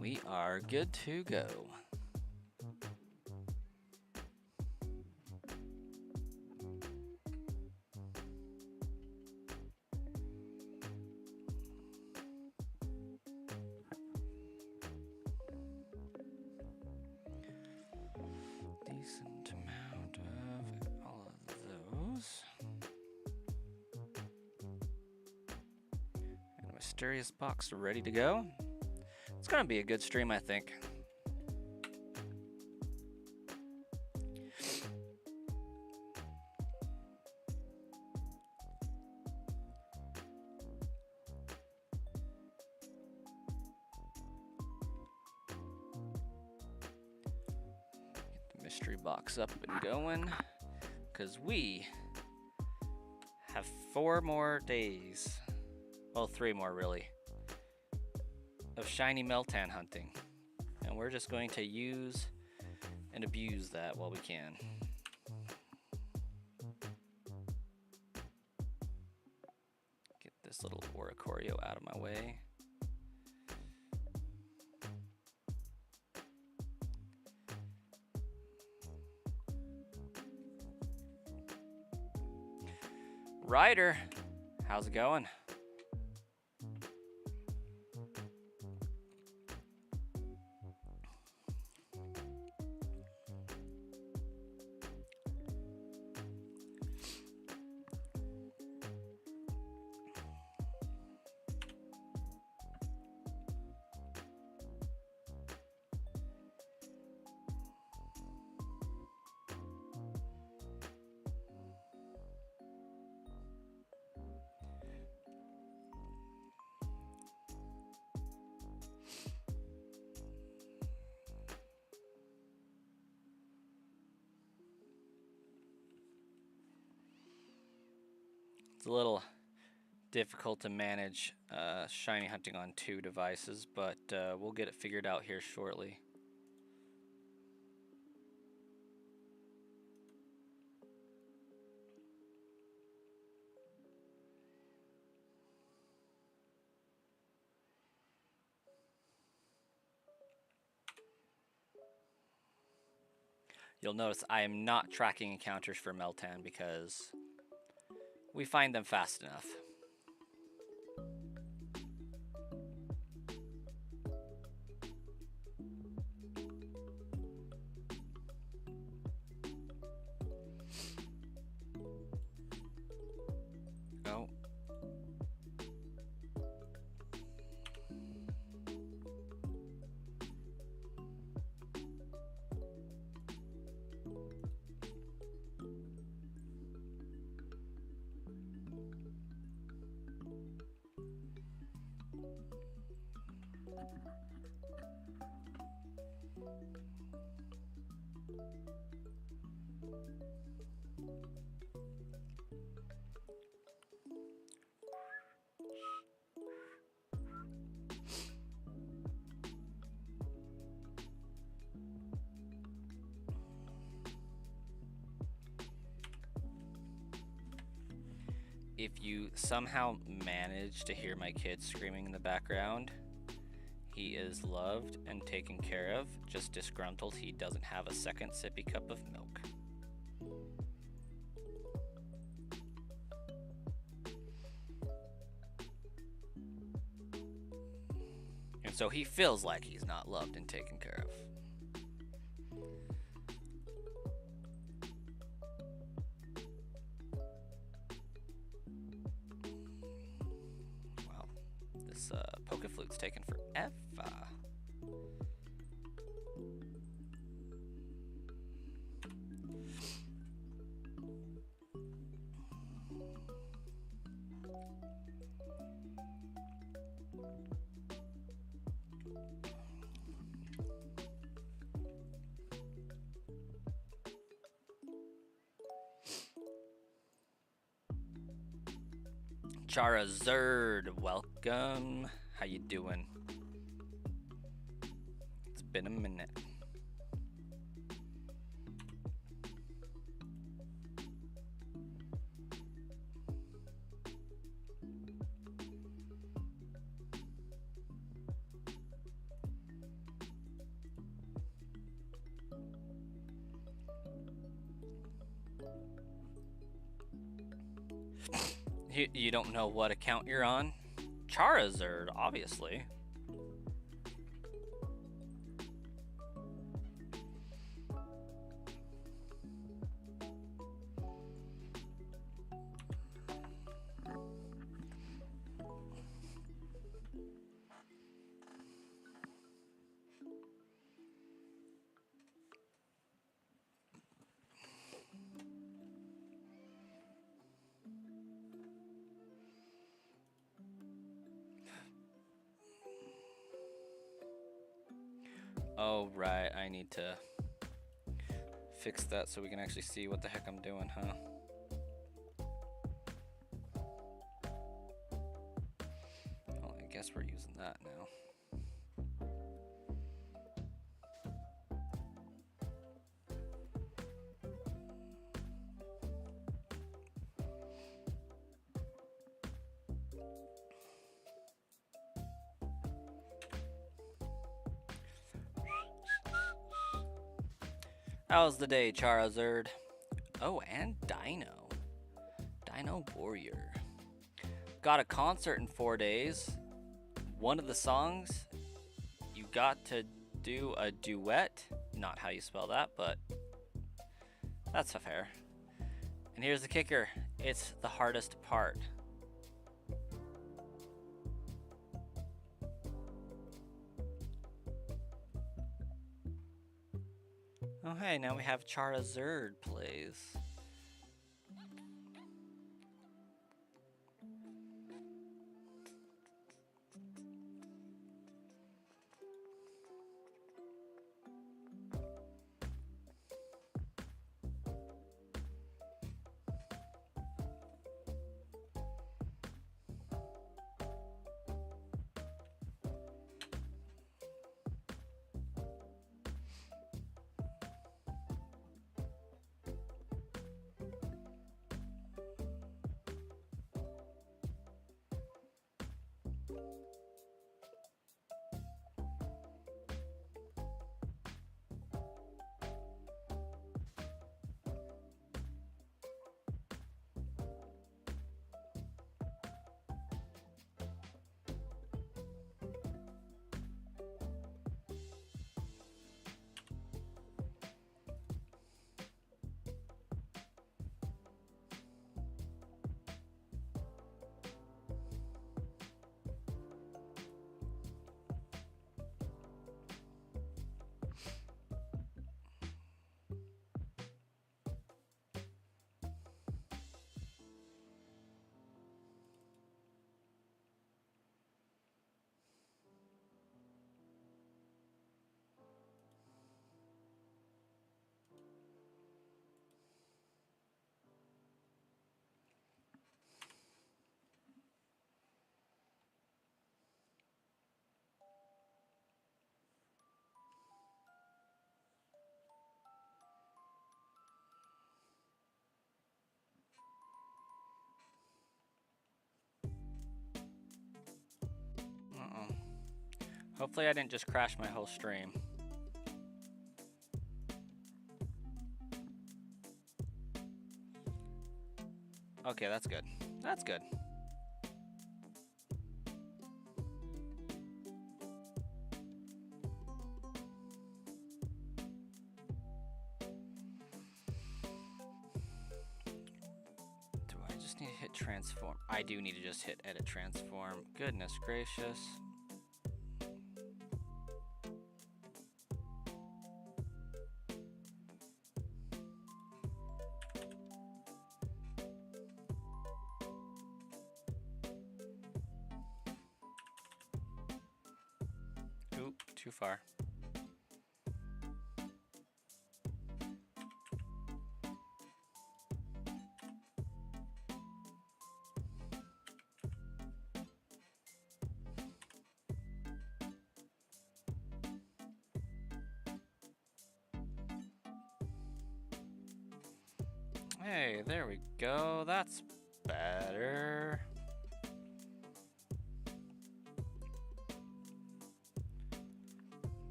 We are good to go. Decent amount of all of those. And a mysterious box ready to go. It's gonna be a good stream, I think. Get the mystery box up and going, because we have 4 more days. Well, 3 more really, of shiny Meltan hunting. And we're just going to use and abuse that while we can. Get this little Oricorio out of my way. Ryder, how's it going? It's a little difficult to manage shiny hunting on 2 devices, but we'll get it figured out here shortly. You'll notice I am not tracking encounters for Meltan because we find them fast enough. Oh. If you somehow manage to hear my kid screaming in the background, he is loved and taken care of, just disgruntled he doesn't have a second sippy cup of milk. And so he feels like he's not loved and taken care of. This Pokeflute's taking forever. Charizard, welcome. How you doing? It's been a minute. You don't know what account you're on? Charizard, obviously. Oh, right, I need to fix that so we can actually see what the heck I'm doing, huh? Well, I guess we're using that now. How's the day, Charizard? Oh, and Dino. Dino Warrior. Got a concert in 4 days. One of the songs, you got to do a duet. Not how you spell that, but that's fair. And here's the kicker. It's the hardest part. Oh, hey, now we have Charizard plays. Uh-oh. Hopefully I didn't just crash my whole stream. Okay, that's good. That's good. Do I just need to hit transform? I do need to just hit edit transform. Goodness gracious. Oop, too far. Hey, there we go. That's better.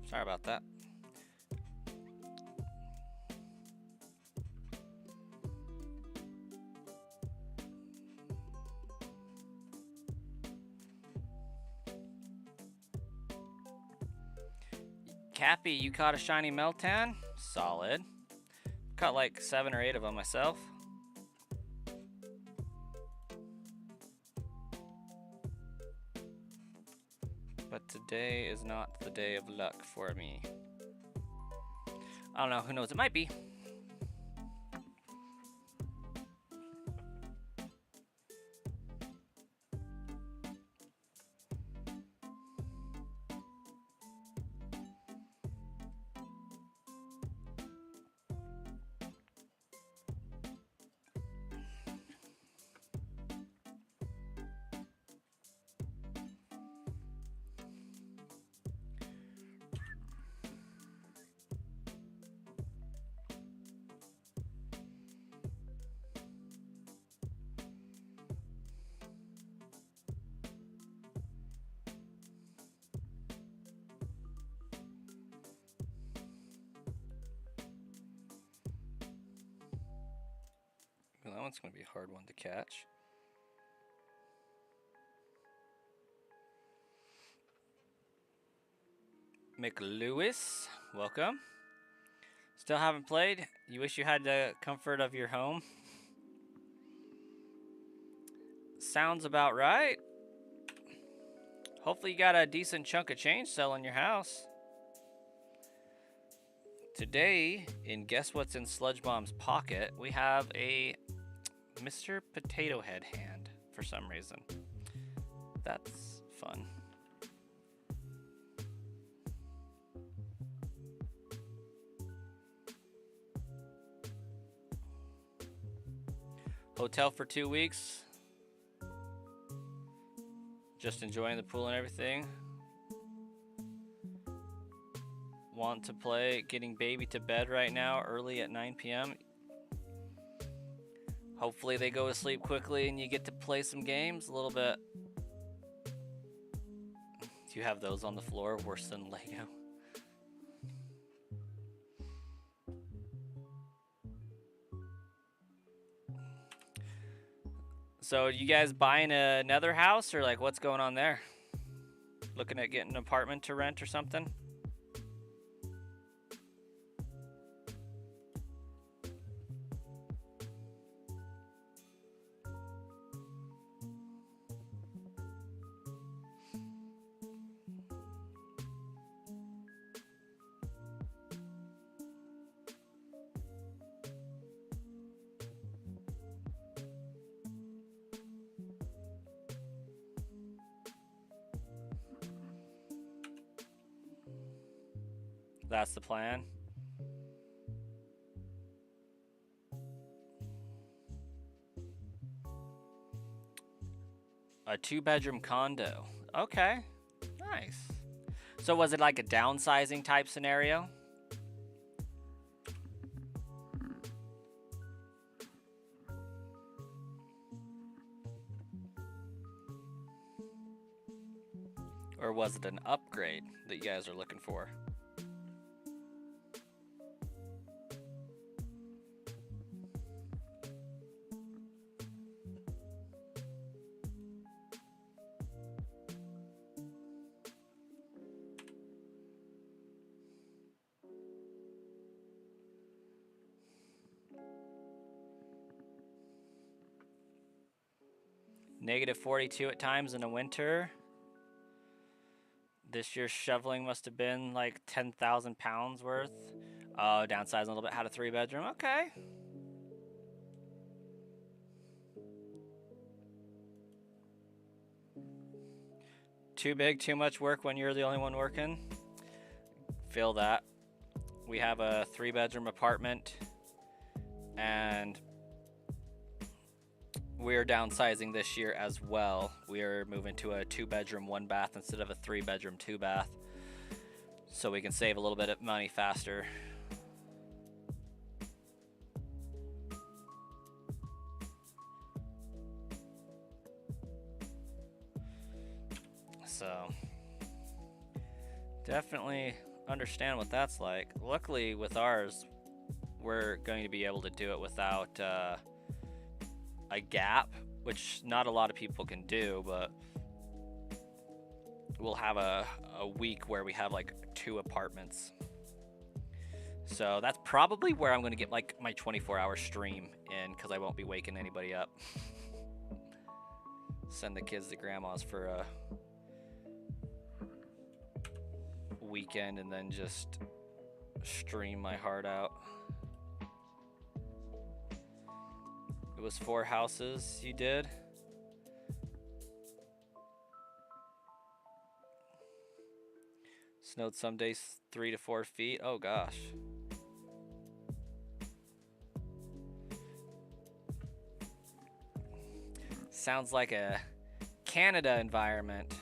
Sorry about that. Cappy, you caught a shiny Meltan? Solid. Caught like 7 or 8 of them myself. But today is not the day of luck for me. I don't know, who knows, it might be. Well, that one's going to be a hard one to catch. McLewis, welcome. Still haven't played? You wish you had the comfort of your home? Sounds about right. Hopefully you got a decent chunk of change selling your house. Today, in Guess What's in Sludge Bomb's pocket, we have a Mr. Potato Head hand for some reason. That's fun. Hotel for 2 weeks. Just enjoying the pool and everything. Want to play getting baby to bed right now, early at 9 p.m. Hopefully they go to sleep quickly and you get to play some games a little bit. Do you have those on the floor? Worse than Lego. So you guys buying another house, or like what's going on there? Looking at getting an apartment to rent or something? That's the plan. A 2-bedroom condo. Okay, nice. So was it like a downsizing type scenario? Or was it an upgrade that you guys are looking for? Negative 42 at times in the winter. This year's shoveling must have been like 10,000 pounds worth. Oh, downsizing a little bit. Had a 3-bedroom. Okay. Too big, too much work when you're the only one working. Feel that. We have a 3-bedroom apartment, and we're downsizing this year as well. We're moving to a 2-bedroom, 1-bath instead of a 3-bedroom, 2-bath, so we can save a little bit of money faster. So definitely understand what that's like. Luckily with ours, we're going to be able to do it without a gap, which not a lot of people can do, but we'll have a week where we have like 2 apartments. So that's probably where I'm going to get like my 24-hour stream in, because I won't be waking anybody up. Send the kids to grandma's for a weekend and then just stream my heart out. It was 4 houses you did? Snowed some days 3 to 4 feet. Oh gosh. Sounds like a Canada environment.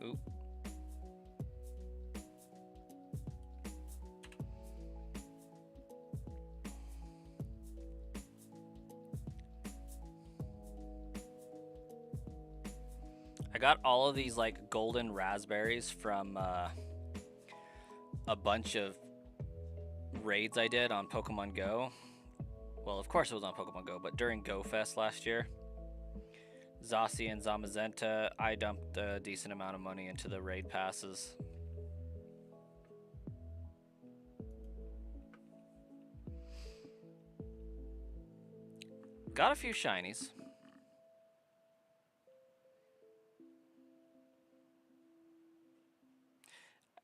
Oop. I got all of these like golden raspberries from a bunch of raids I did on Pokemon Go. Well, of course it was on Pokemon Go, but during Go Fest last year, Zacian and Zamazenta, I dumped a decent amount of money into the raid passes. Got a few shinies.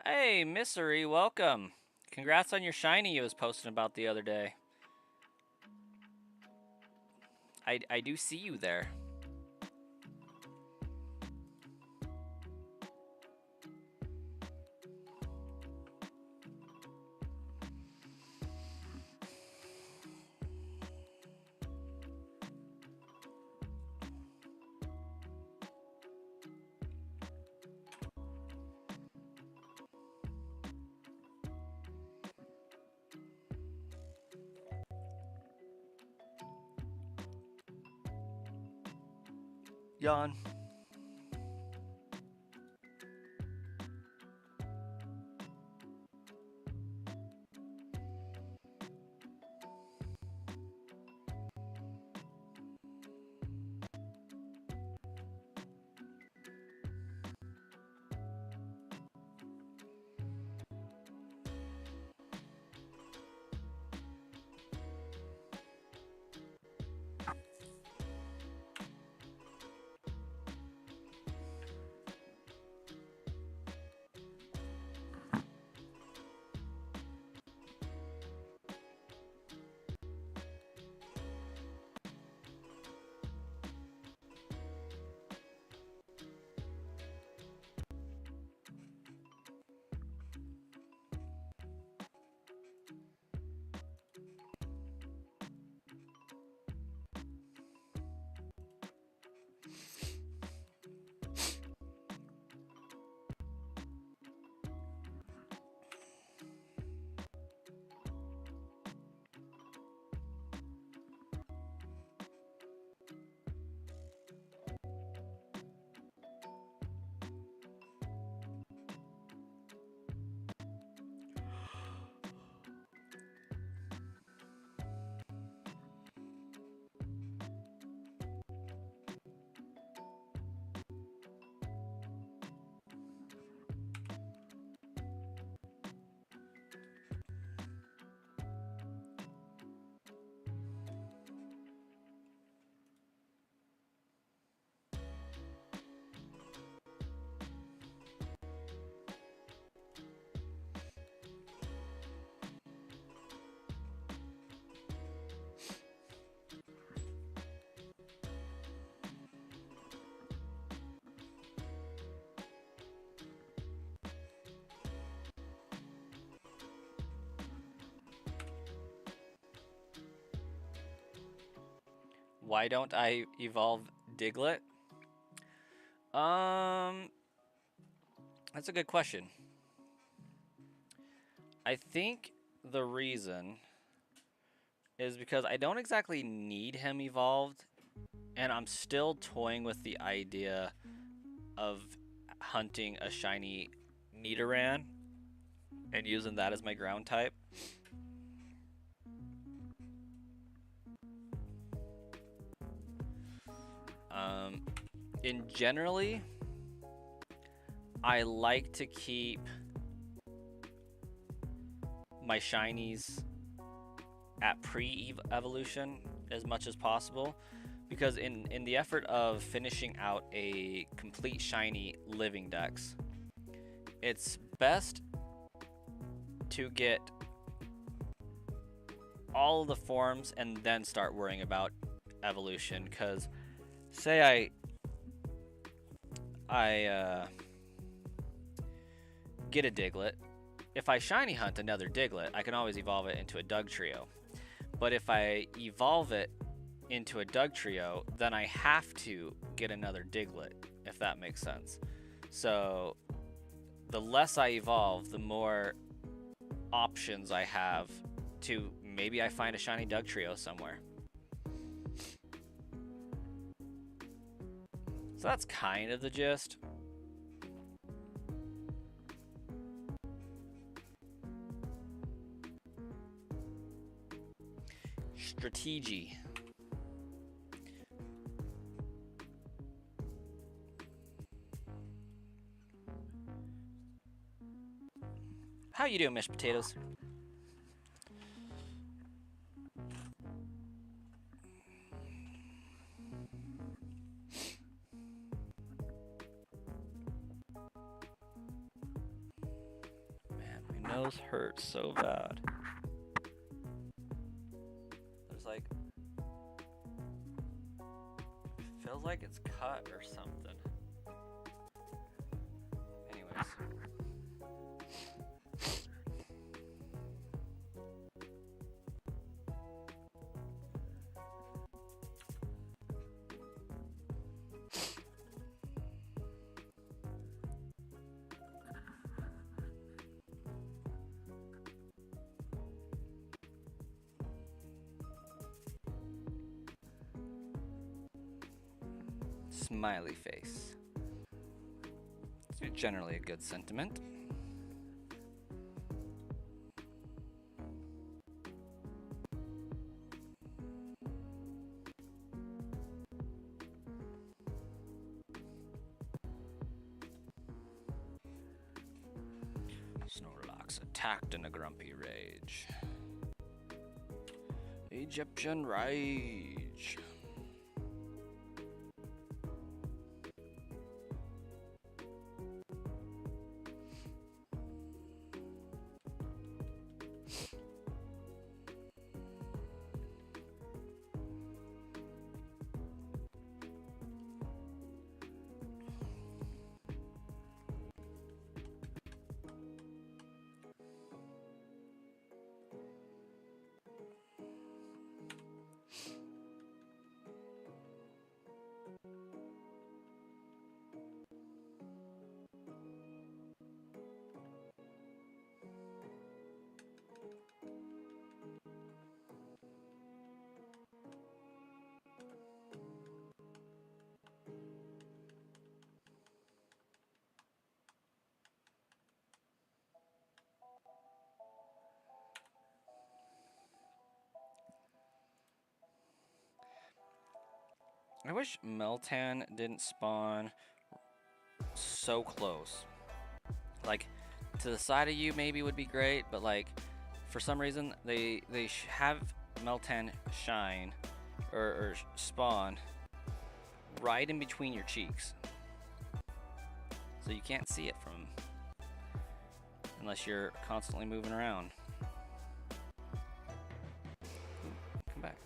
Hey, Misery, welcome. Congrats on your shiny you was posting about the other day. I do see you there. Yawn. Why don't I evolve Diglett? That's a good question. I think the reason is because I don't exactly need him evolved, and I'm still toying with the idea of hunting a shiny Nidoran and using that as my ground type. In generally, I like to keep my shinies at pre-evolution as much as possible, because in the effort of finishing out a complete shiny living dex, it's best to get all of the forms and then start worrying about evolution. Because say I get a Diglett. If I shiny hunt another Diglett, I can always evolve it into a Dugtrio. But if I evolve it into a Dugtrio, then I have to get another Diglett, if that makes sense. So the less I evolve, the more options I have to maybe I find a shiny Dugtrio somewhere. So that's kind of the gist. Strategy. How you doing, Miss Potatoes? Man, my nose hurts so bad. There's like, feels like it's cut or something. Anyways. Smiley face. It's generally a good sentiment. Snorlax attacked in a grumpy rage. Egyptian rage. I wish Meltan didn't spawn so close. Like, to the side of you maybe would be great, but like, for some reason, they have Meltan shine or spawn right in between your cheeks. So you can't see it from, unless you're constantly moving around. Ooh, come back.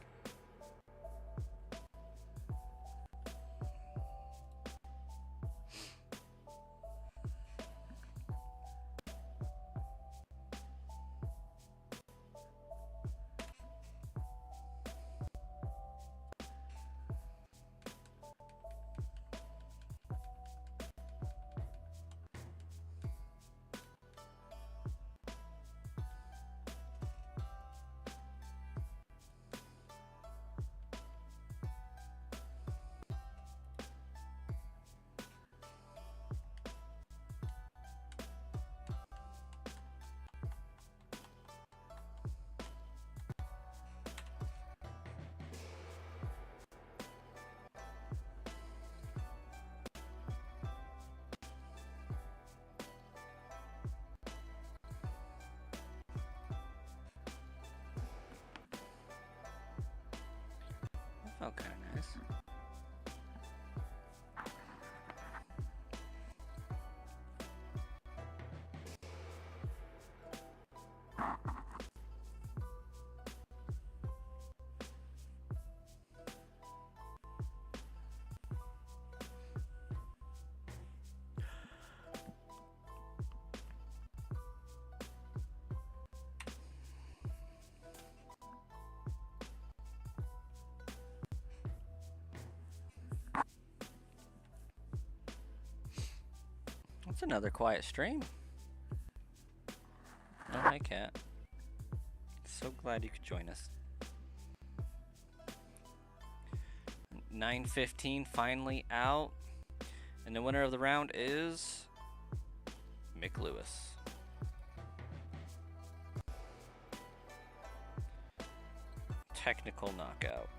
It's another quiet stream. Oh, hi, Cat. So glad you could join us. 9:15 finally out. And the winner of the round is Mick Lewis. Technical knockout.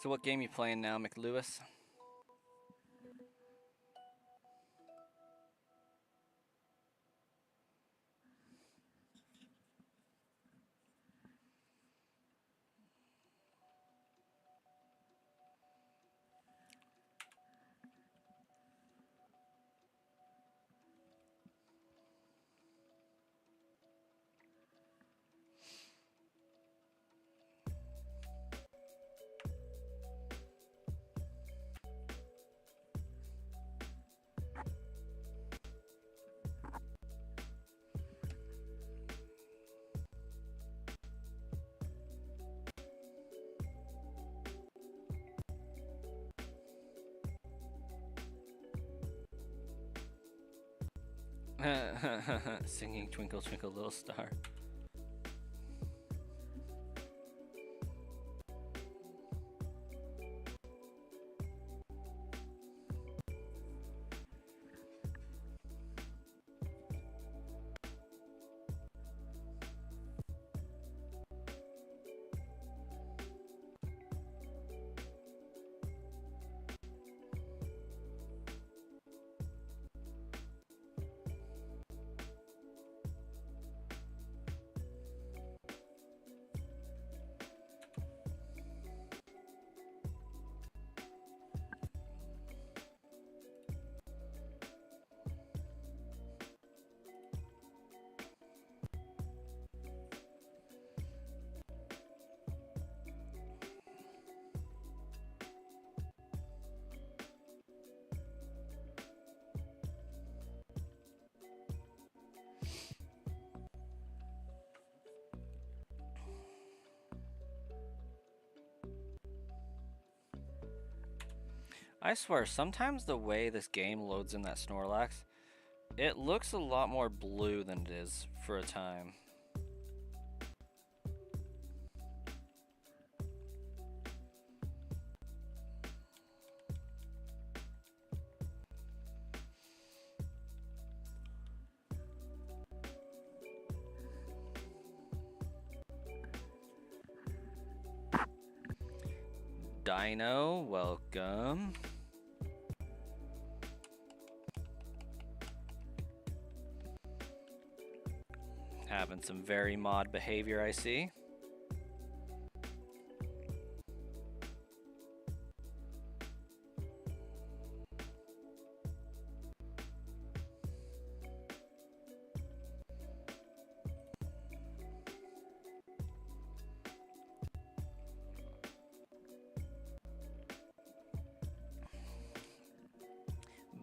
So what game you playing now, McLewis? Singing Twinkle Twinkle Little Star. I swear, sometimes the way this game loads in that Snorlax, it looks a lot more blue than it is for a time. Dino, welcome. Having some very mod behavior, I see.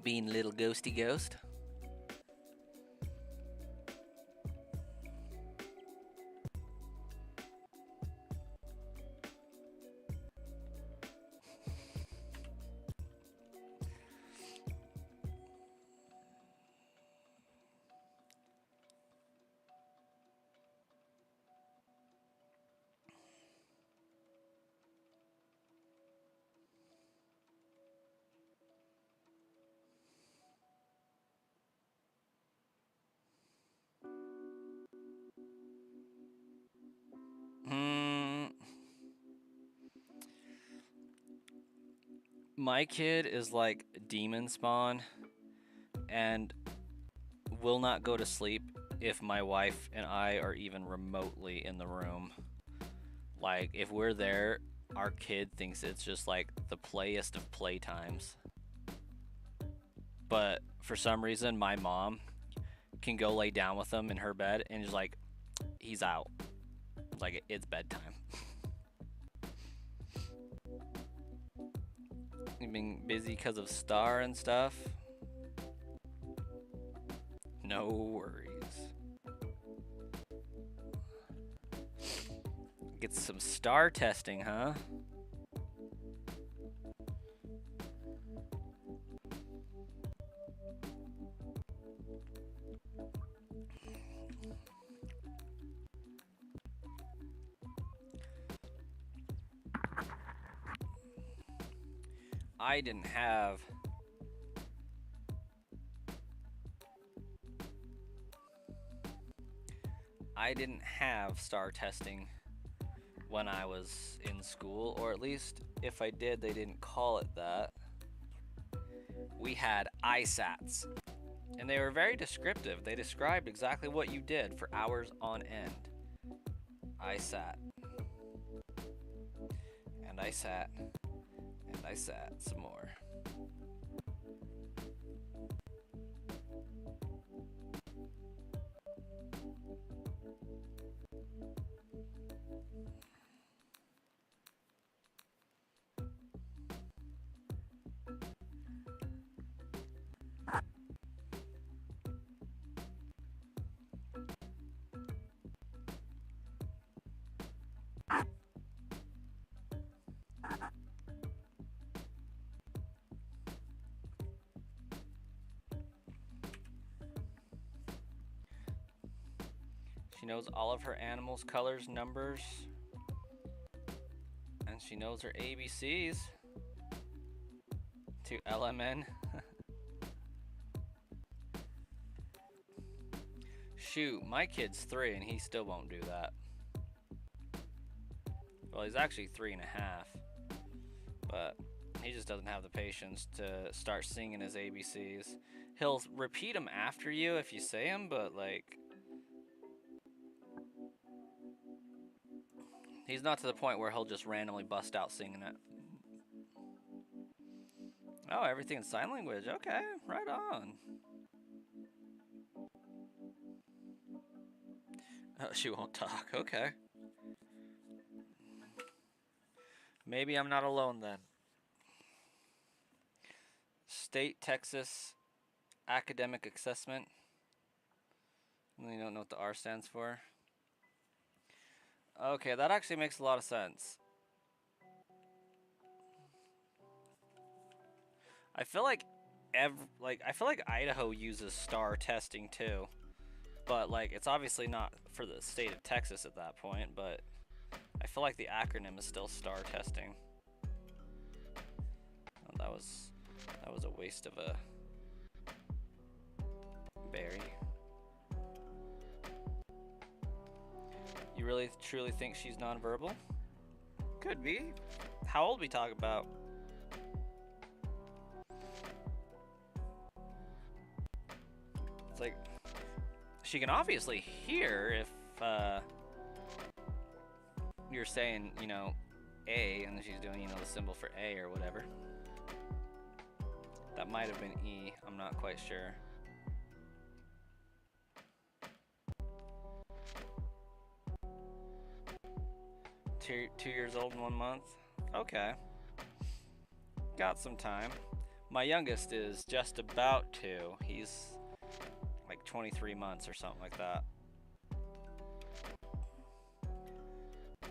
Being little ghosty ghost. My kid is like demon spawn and will not go to sleep if my wife and I are even remotely in the room. Like, if we're there, our kid thinks it's just like the playest of playtimes. But for some reason, my mom can go lay down with him in her bed and just like, he's out. Like, it's bedtime. You've been busy because of Star and stuff? No worries. Get some Star testing, huh? I didn't have Star testing when I was in school, or at least if I did, they didn't call it that. We had ISATs, and they were very descriptive. They described exactly what you did for hours on end. I sat, and I sat, and I sat some more. She knows all of her animals' colors, numbers, and she knows her ABCs to LMN. Shoot, my kid's 3 and he still won't do that. Well, he's actually 3.5, but he just doesn't have the patience to start singing his ABCs. He'll repeat them after you if you say them, but like, he's not to the point where he'll just randomly bust out singing it. Oh, everything in sign language. Okay, right on. Oh, she won't talk. Okay. Maybe I'm not alone then. State Texas Academic Assessment. You don't know what the R stands for? Okay, that actually makes a lot of sense. I feel like Idaho uses STAR testing too, but like it's obviously not for the state of Texas at that point. But I feel like the acronym is still STAR testing. Oh, that was a waste of a berry. You really truly think she's nonverbal? Could be. How old we talk about? It's like she can obviously hear if you're saying, you know, A, and then she's doing, you know, the symbol for A or whatever. That might have been E. I'm not quite sure. Two years old and 1 month. Okay. Got some time. My youngest is just about 2. He's like 23 months or something like that.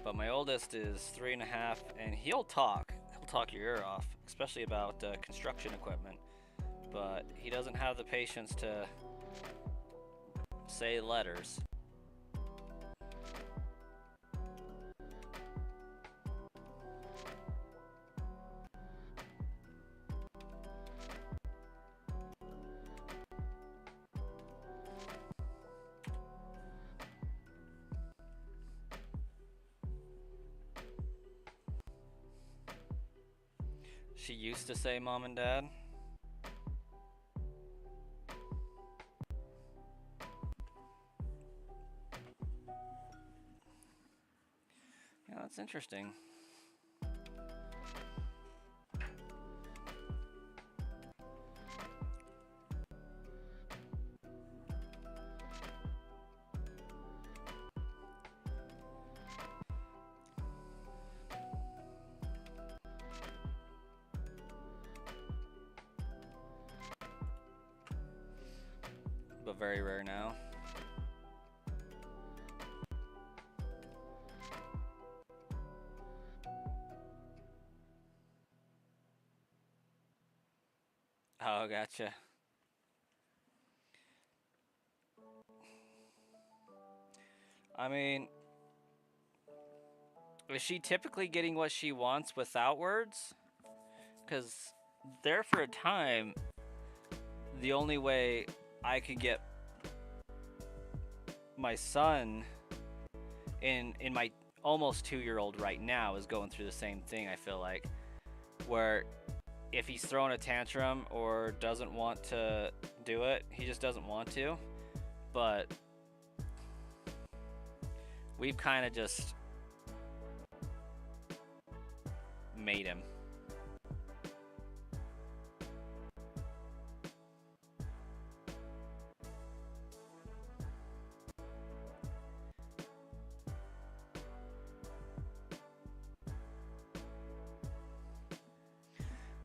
But my oldest is 3.5, and he'll talk. He'll talk your ear off, especially about construction equipment. But he doesn't have the patience to say letters. She used to say mom and dad. Yeah, that's interesting. But very rare now. Oh, gotcha. I mean, is she typically getting what she wants without words? Because there for a time, the only way I could get my son in my almost 2-year-old right now is going through the same thing, I feel like, where if he's throwing a tantrum or doesn't want to do it, he just doesn't want to. But we've kind of just made him.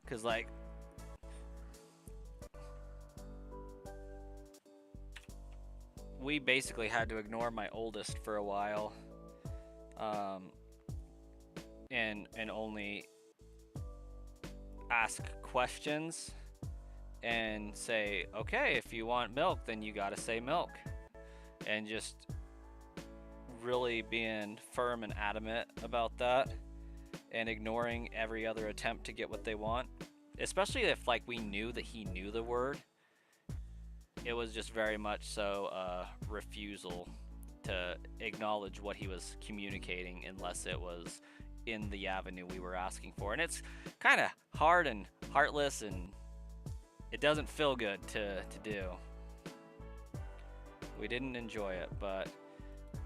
Because, like, we basically had to ignore my oldest for a while, and only ask questions and say, okay, if you want milk, then you gotta say milk, and just really being firm and adamant about that, and ignoring every other attempt to get what they want, especially if, like, we knew that he knew the word. It was just very much so a refusal to acknowledge what he was communicating unless it was in the avenue we were asking for. And it's kind of hard and heartless, and it doesn't feel good to do. We didn't enjoy it, but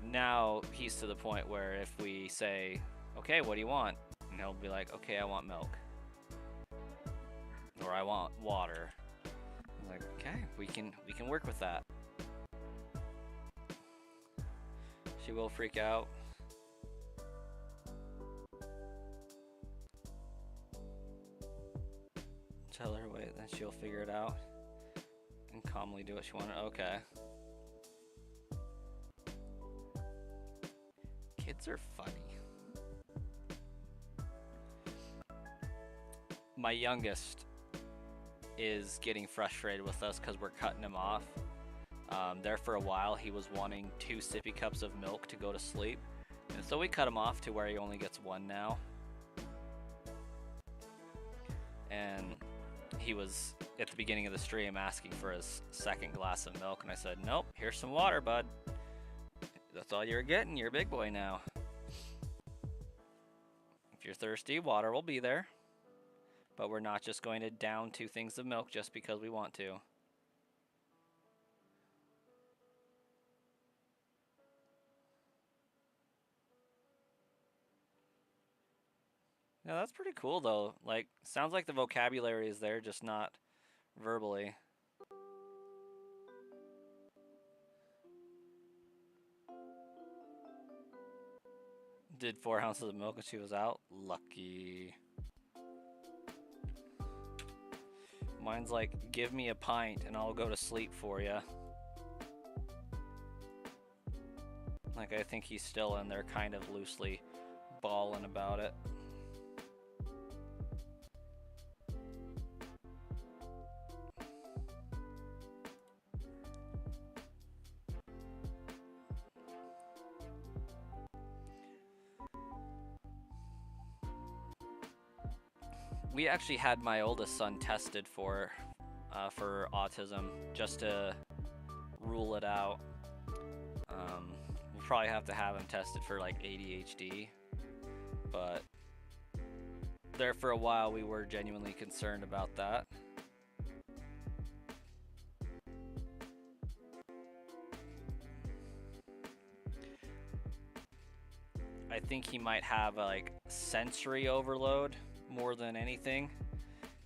now he's to the point where if we say, okay, what do you want? And he'll be like, okay, I want milk. Or I want water. I'm like, okay, we can work with that. She will freak out. Tell her, wait, then she'll figure it out and calmly do what she wanted. Okay. Kids are funny. My youngest is getting frustrated with us because we're cutting him off. There for a while, he was wanting 2 sippy cups of milk to go to sleep. And so we cut him off to where he only gets 1 now. And he was, at the beginning of the stream, asking for his 2nd glass of milk. And I said, nope, here's some water, bud. That's all you're getting. You're a big boy now. If you're thirsty, water will be there. But we're not just going to down 2 things of milk just because we want to. Yeah, that's pretty cool though. Like, sounds like the vocabulary is there, just not verbally. Did 4 ounces of milk when she was out? Lucky. Mine's like, give me a pint and I'll go to sleep for you. Like, I think he's still in there kind of loosely bawling about it. We actually had my oldest son tested for autism just to rule it out. We'll probably have to have him tested for like ADHD, but there for a while, we were genuinely concerned about that. I think he might have like sensory overload more than anything.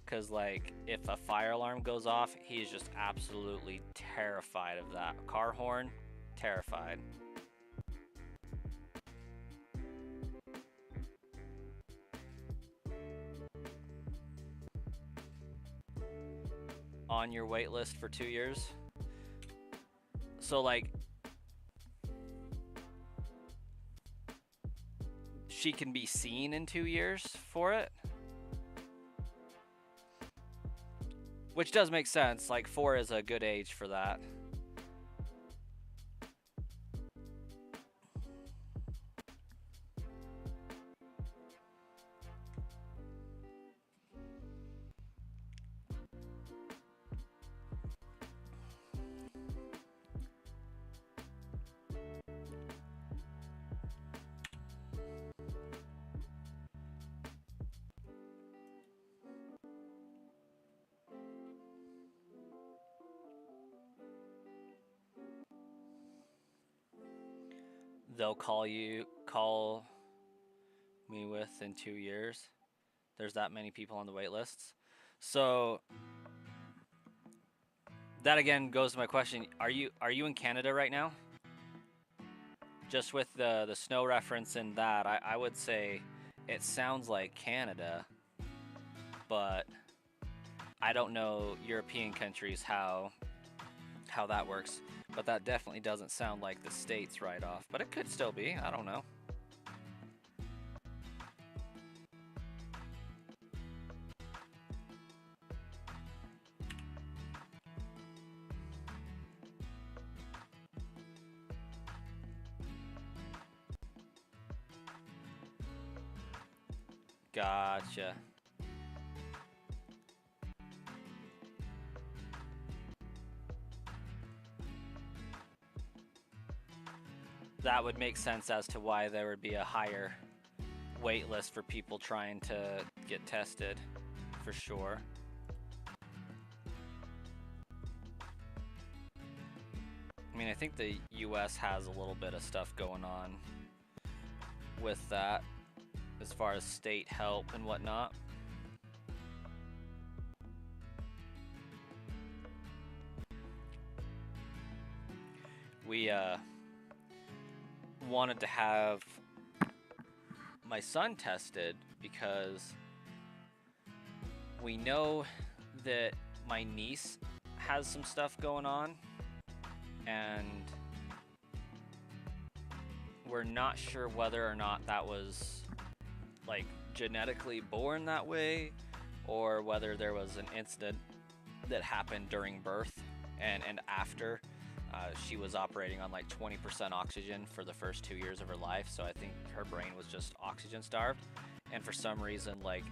Because, like, if a fire alarm goes off, he's just absolutely terrified of that. Car horn, terrified. On your wait list for 2 years. So, like, she can be seen in 2 years for it. Which does make sense. Like, 4 is a good age for that. They'll call me within 2 years. There's that many people on the wait lists. So that again goes to my question. Are you in Canada right now? Just with the snow reference in that, I would say it sounds like Canada, but I don't know European countries how that works. But that definitely doesn't sound like the States right off. But it could still be. I don't know. Gotcha. That would make sense as to why there would be a higher wait list for people trying to get tested, for sure. I mean, I think the US has a little bit of stuff going on with that as far as state help and whatnot. We wanted to have my son tested because we know that my niece has some stuff going on, and we're not sure whether or not that was like genetically born that way or whether there was an incident that happened during birth and after. She was operating on like 20% oxygen for the first 2 years of her life, so I think her brain was just oxygen starved, and for some reason like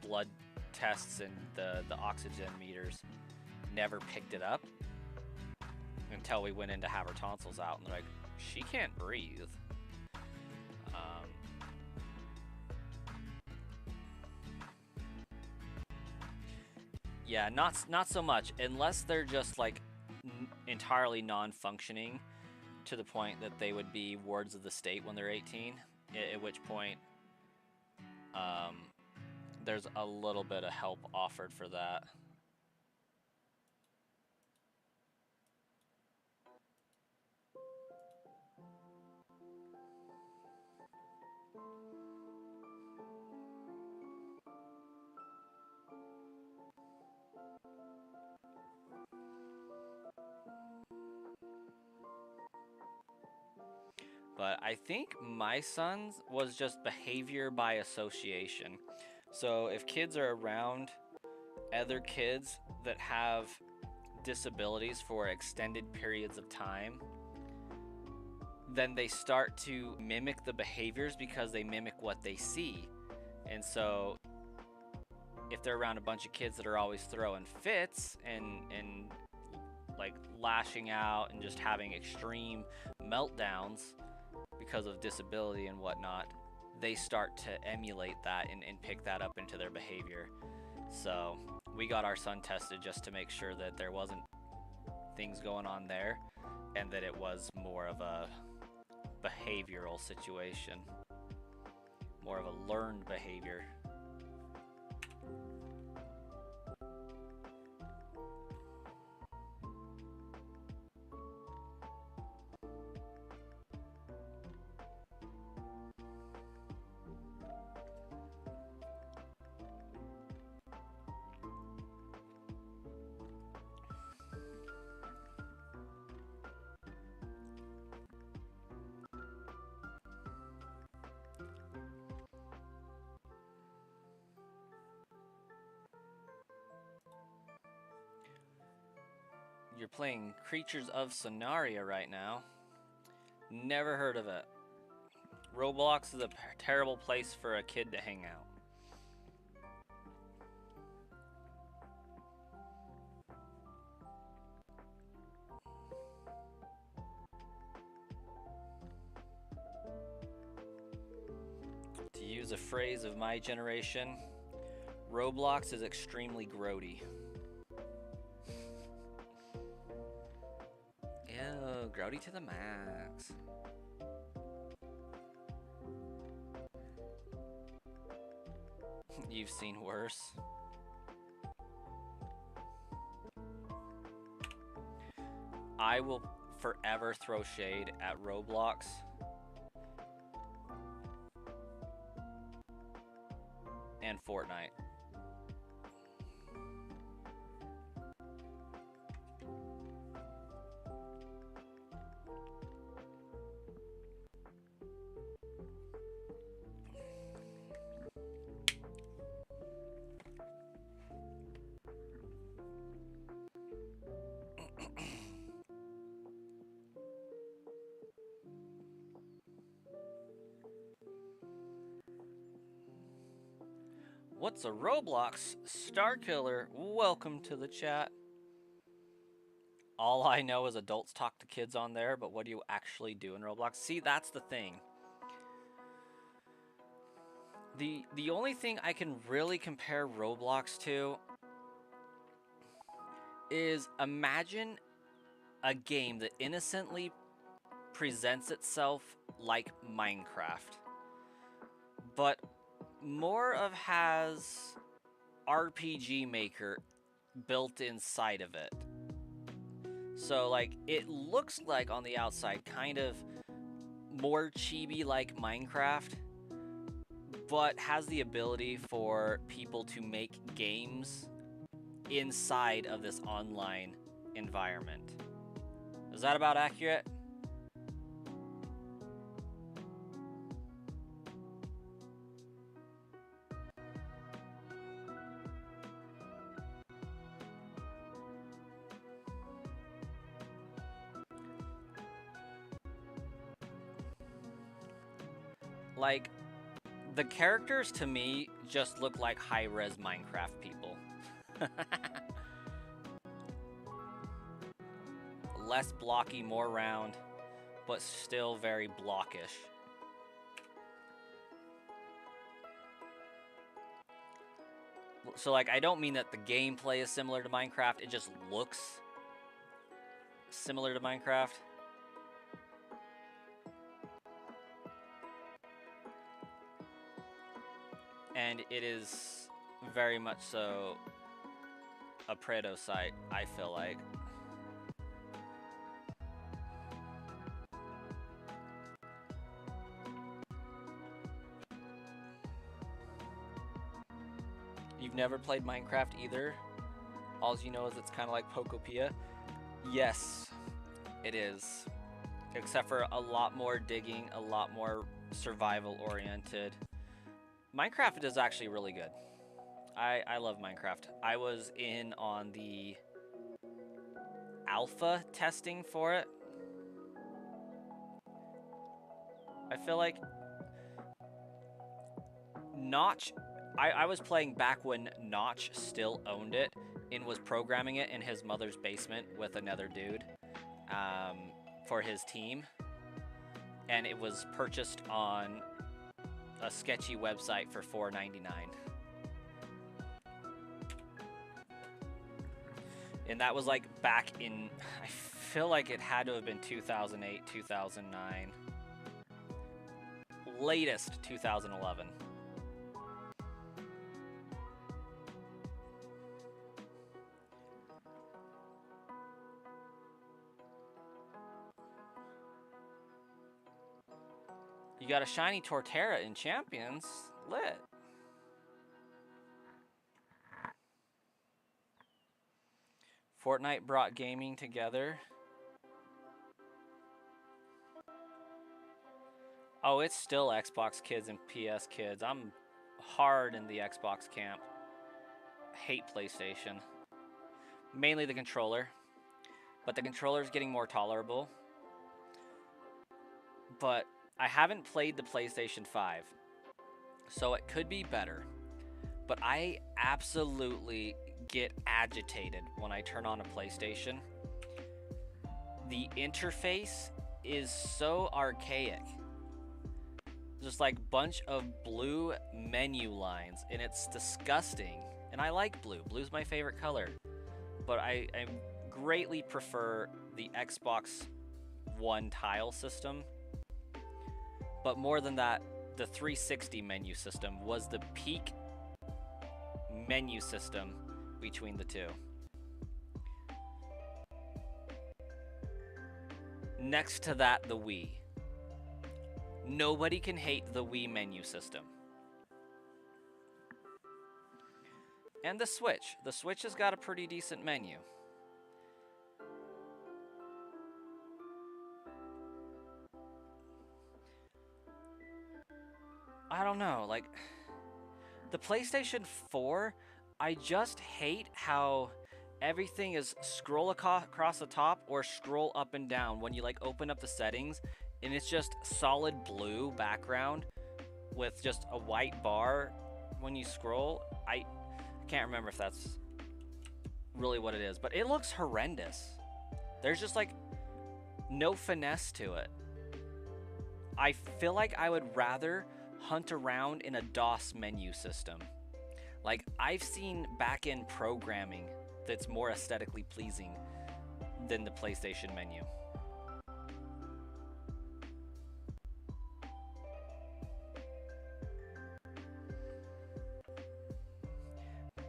blood tests and the oxygen meters never picked it up until we went in to have her tonsils out, and they're like, she can't breathe. Yeah, not so much, unless they're just like entirely non-functioning to the point that they would be wards of the state when they're 18, at which point there's a little bit of help offered for that. But I think my son's was just behavior by association. So if kids are around other kids that have disabilities for extended periods of time, then they start to mimic the behaviors because they mimic what they see. And so if they're around a bunch of kids that are always throwing fits and like lashing out and just having extreme meltdowns because of disability and whatnot, they start to emulate that and pick that up into their behavior. So we got our son tested just to make sure that there wasn't things going on there and that it was more of a behavioral situation, more of a learned behavior. You're playing Creatures of Sonaria right now. Never heard of it. Roblox is a terrible place for a kid to hang out. To use a phrase of my generation, Roblox is extremely grody. Ew, grody to the max. You've seen worse. I will forever throw shade at Roblox. And Fortnite. What's a Roblox? Starkiller, welcome to the chat. All I know is adults talk to kids on there, but what do you actually do in Roblox? See, that's the thing. The only thing I can really compare Roblox to is imagine a game that innocently presents itself like Minecraft, but more of has RPG Maker built inside of it. So like it looks like on the outside kind of more chibi like Minecraft, but has the ability for people to make games inside of this online environment. Is that about accurate? Like, the characters to me just look like high-res Minecraft people. Less blocky, more round, but still very blockish. So, like, I don't mean that the gameplay is similar to Minecraft, it just looks similar to Minecraft. And it is very much so a Predo site, I feel like. You've never played Minecraft either? All you know is it's kind of like Pokopia? Yes, it is. Except for a lot more digging, a lot more survival oriented. Minecraft is actually really good. I love Minecraft. I was in on the alpha testing for it. I feel like Notch, I was playing back when Notch still owned it and was programming it in his mother's basement with another dude for his team. And it was purchased on a sketchy website for $4.99. And that was like back in, I feel like it had to have been 2008, 2009. Latest 2011. You got a shiny Torterra in Champions. Lit. Fortnite brought gaming together. Oh, it's still Xbox kids and PS kids. I'm hard in the Xbox camp. Hate PlayStation. Mainly the controller. But the controller's getting more tolerable. But I haven't played the PlayStation 5. So it could be better. But I absolutely get agitated when I turn on a PlayStation. The interface is so archaic. Just like bunch of blue menu lines, and it's disgusting. And I like blue. Blue's my favorite color. But I greatly prefer the Xbox One tile system. But more than that, the 360 menu system was the peak menu system between the two. Next to that, the Wii. Nobody can hate the Wii menu system. And the Switch. The Switch has got a pretty decent menu. I don't know, like, the PlayStation 4, I just hate how everything is scroll across the top or scroll up and down when you like open up the settings, and it's just solid blue background with just a white bar when you scroll. I can't remember if that's really what it is, but it looks horrendous. There's just like no finesse to it. I feel like I would rather hunt around in a DOS menu system. Like, I've seen back-end programming that's more aesthetically pleasing than the PlayStation menu.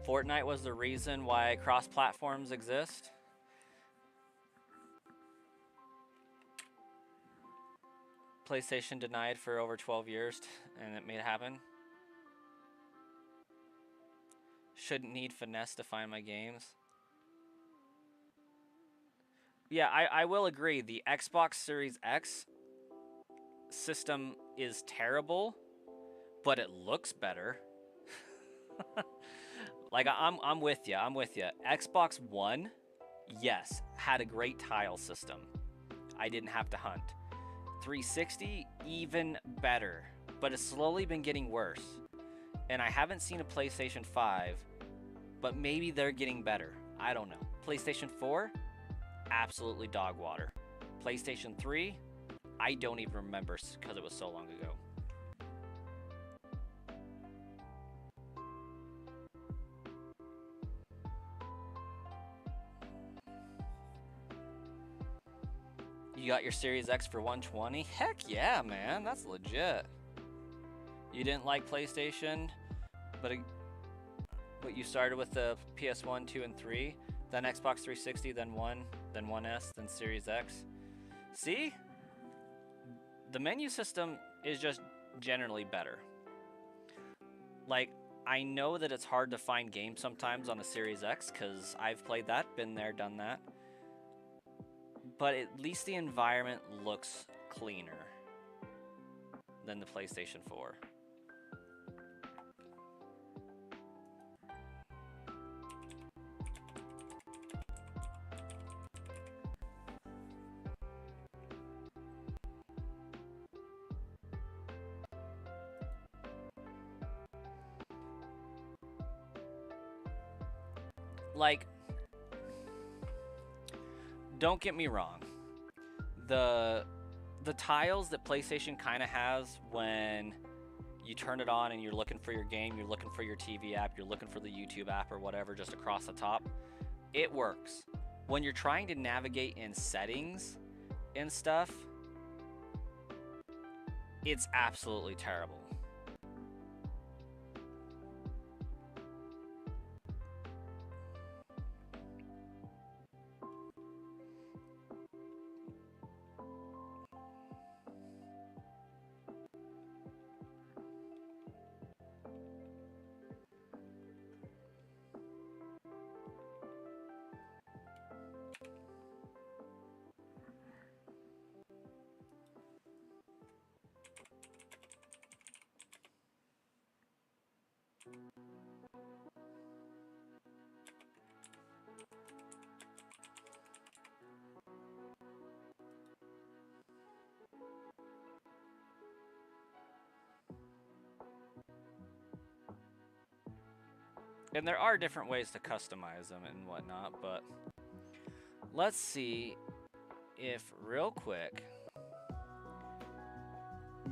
Fortnite was the reason why cross-platforms exist. PlayStation denied for over 12 years, and it made it happen. Shouldn't need finesse to find my games. Yeah, I will agree. The Xbox Series X system is terrible, but it looks better. Like, I'm with you. I'm with you. Xbox One, yes, had a great tile system. I didn't have to hunt. 360, even better, but it's slowly been getting worse. And I haven't seen a PlayStation 5, but maybe they're getting better. I don't know. PlayStation 4, absolutely dog water. PlayStation 3, I don't even remember because it was so long ago. You got your Series X for $120? Heck yeah, man. That's legit. You didn't like PlayStation, but you started with the PS1, 2, and 3, then Xbox 360, then 1, then 1S, then Series X. See? The menu system is just generally better. Like, I know that it's hard to find games sometimes on a Series X, because I've played that, been there, done that. But at least the environment looks cleaner than the PlayStation 4. Like, don't get me wrong. The tiles that PlayStation kind of has when you turn it on and you're looking for your game, you're looking for your TV app, you're looking for the YouTube app or whatever just across the top. It works. When you're trying to navigate in settings and stuff, it's absolutely terrible. And there are different ways to customize them and whatnot, but let's see if real quick,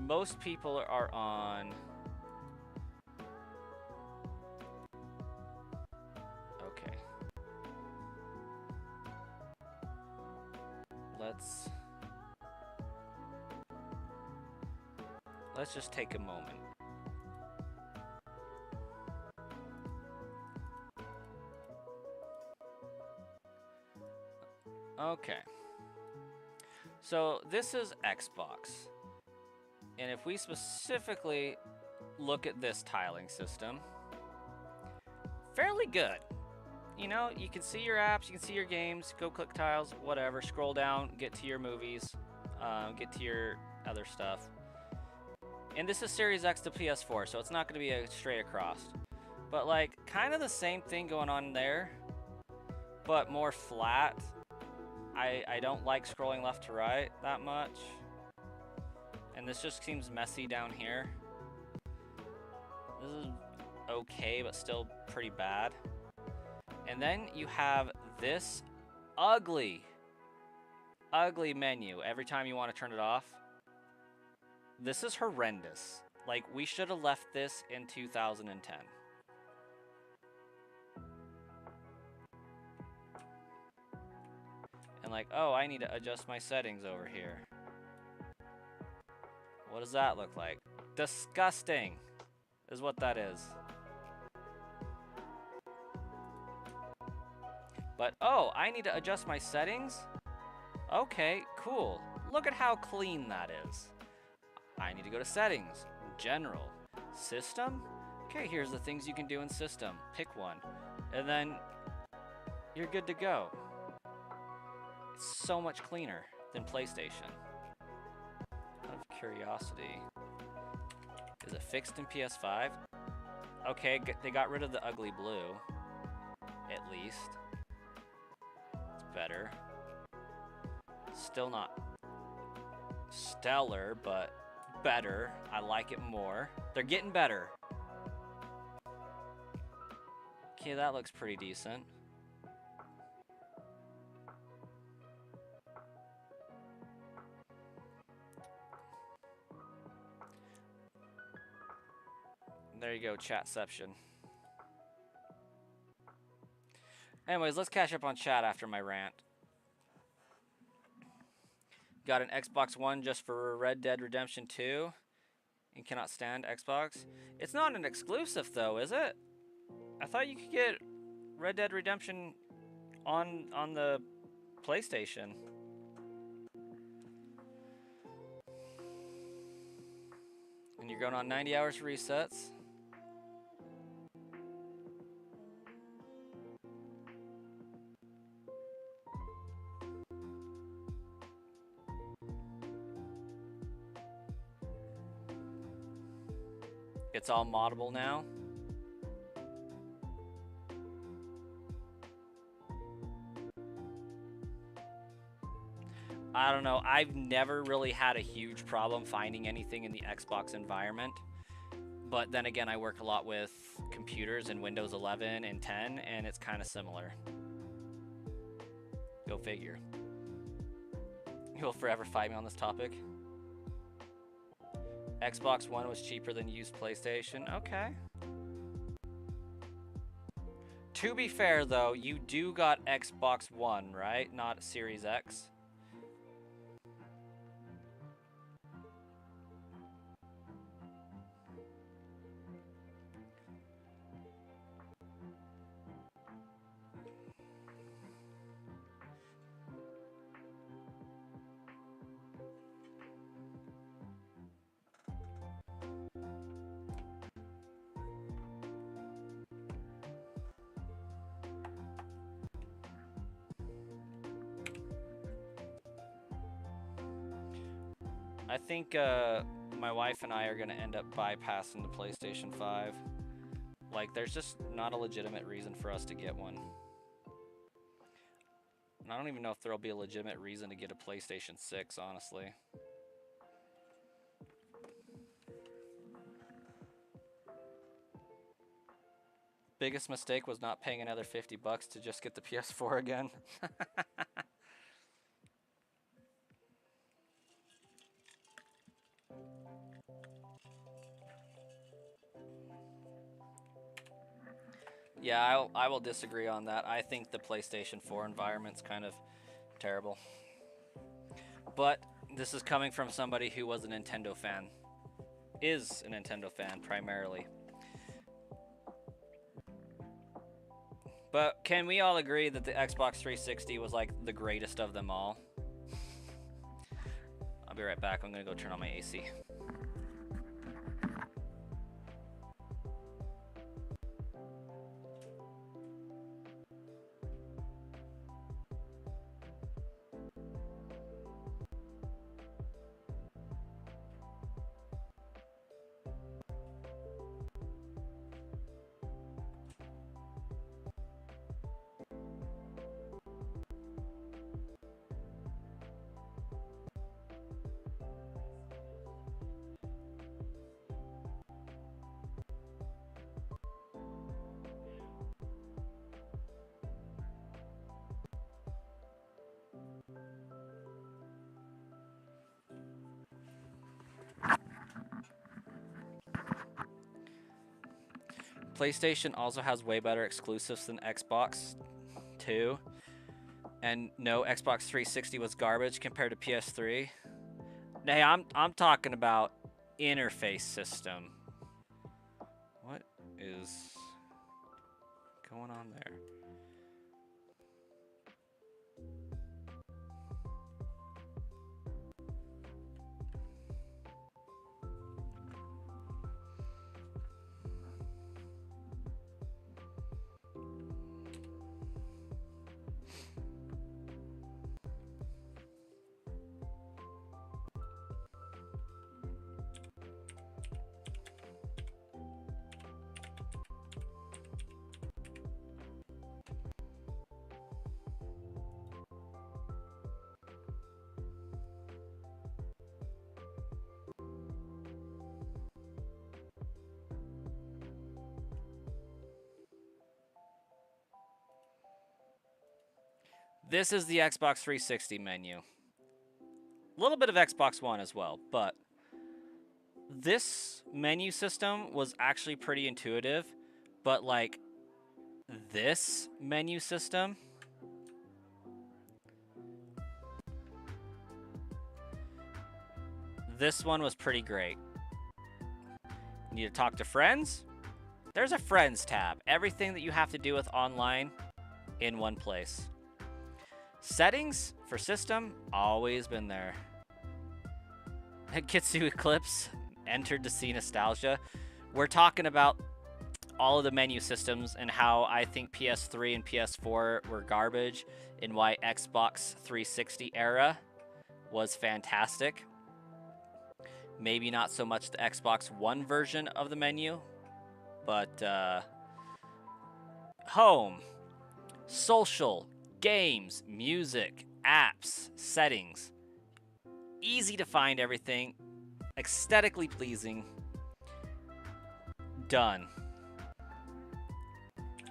most people are on, okay. Let's just take a moment. Okay. So this is Xbox. And if we specifically look at this tiling system, fairly good. You know, you can see your apps, you can see your games, go click tiles, whatever, scroll down, get to your movies, get to your other stuff. And this is Series X to PS4, so it's not going to be a straight across. But like, kind of the same thing going on there, but more flat. I don't like scrolling left to right that much. And this just seems messy down here. This is okay, but still pretty bad. And then you have this ugly menu every time you want to turn it off. This is horrendous. Like, we should have left this in 2010. And like, oh, I need to adjust my settings over here. What does that look like? Disgusting is what that is. But, oh, I need to adjust my settings? Okay, cool. Look at how clean that is. I need to go to settings, general, system. Okay, here's the things you can do in system. Pick one. And then you're good to go. It's so much cleaner than PlayStation. Out of curiosity, is it fixed in PS5? Okay, they got rid of the ugly blue, at least. It's better. Still not stellar, but better. I like it more. They're getting better. Okay, that looks pretty decent. There you go, chatception. Anyways, let's catch up on chat after my rant. Got an Xbox One just for Red Dead Redemption 2 and cannot stand Xbox. It's not an exclusive though, is it? I thought you could get Red Dead Redemption on the PlayStation. And you're going on 90 hours resets. It's all moddable now. I don't know. I've never really had a huge problem finding anything in the Xbox environment. But then again, I work a lot with computers in Windows 11 and 10, and it's kind of similar. Go figure. You'll forever fight me on this topic. Xbox One was cheaper than used PlayStation. Okay. To be fair, though, you do got Xbox One, right? Not Series X. I think my wife and I are going to end up bypassing the PlayStation 5. Like, there's just not a legitimate reason for us to get one. And I don't even know if there'll be a legitimate reason to get a PlayStation 6, honestly. Biggest mistake was not paying another $50 to just get the PS4 again. Yeah, I will disagree on that. I think the PlayStation 4 environment's kind of terrible. But this is coming from somebody who was a Nintendo fan. Is a Nintendo fan, primarily. But can we all agree that the Xbox 360 was like the greatest of them all? I'll be right back. I'm going to go turn on my AC. PlayStation also has way better exclusives than Xbox 2. And no, Xbox 360 was garbage compared to PS3. Hey, I'm talking about interface system. What is going on there? This is the Xbox 360 menu. A little bit of Xbox One as well, but this menu system was actually pretty intuitive, but like this menu system, this one was pretty great. Need to talk to friends? There's a friends tab. Everything that you have to do with online in one place. Settings for system, always been there. Kitsu Eclipse entered to see nostalgia. We're talking about all of the menu systems and how I think PS3 and PS4 were garbage and why Xbox 360 era was fantastic. Maybe not so much the Xbox One version of the menu, but home, social, games, music, apps, settings. Easy to find everything, aesthetically pleasing. Done.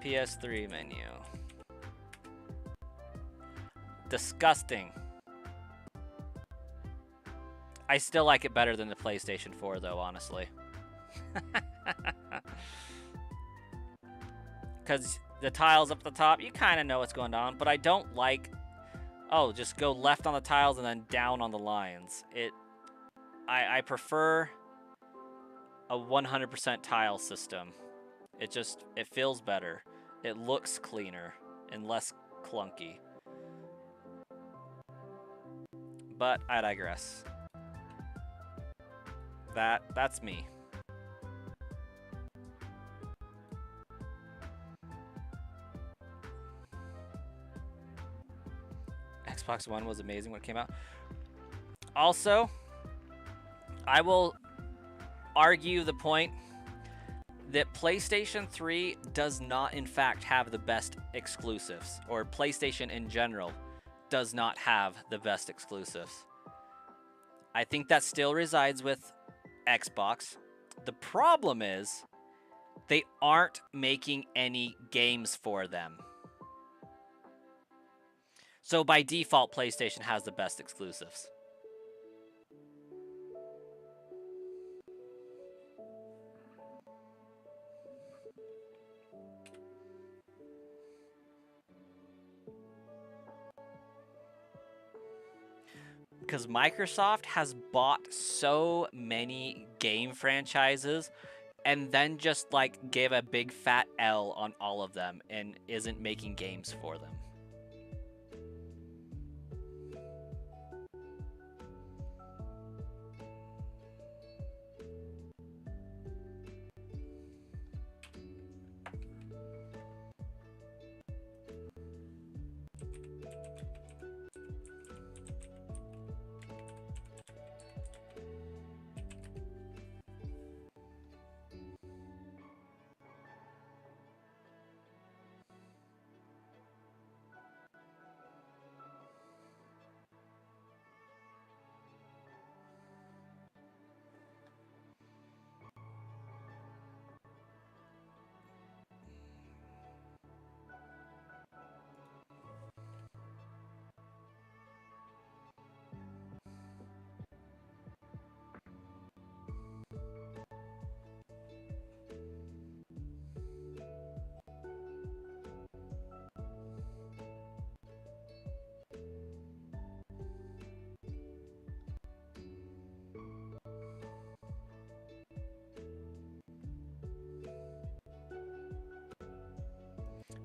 PS3 menu. Disgusting. I still like it better than the PlayStation 4, though, honestly. Because the tiles up the top, you kind of know what's going on, but I don't like, oh, just go left on the tiles and then down on the lines. I prefer a 100% tile system. It feels better. It looks cleaner and less clunky. But I digress. That's me. Xbox One was amazing when it came out. Also, I will argue the point that PlayStation 3 does not, in fact, have the best exclusives, or PlayStation in general does not have the best exclusives. I think that still resides with Xbox. The problem is they aren't making any games for them. So by default, PlayStation has the best exclusives. Because Microsoft has bought so many game franchises and then just like gave a big fat L on all of them and isn't making games for them.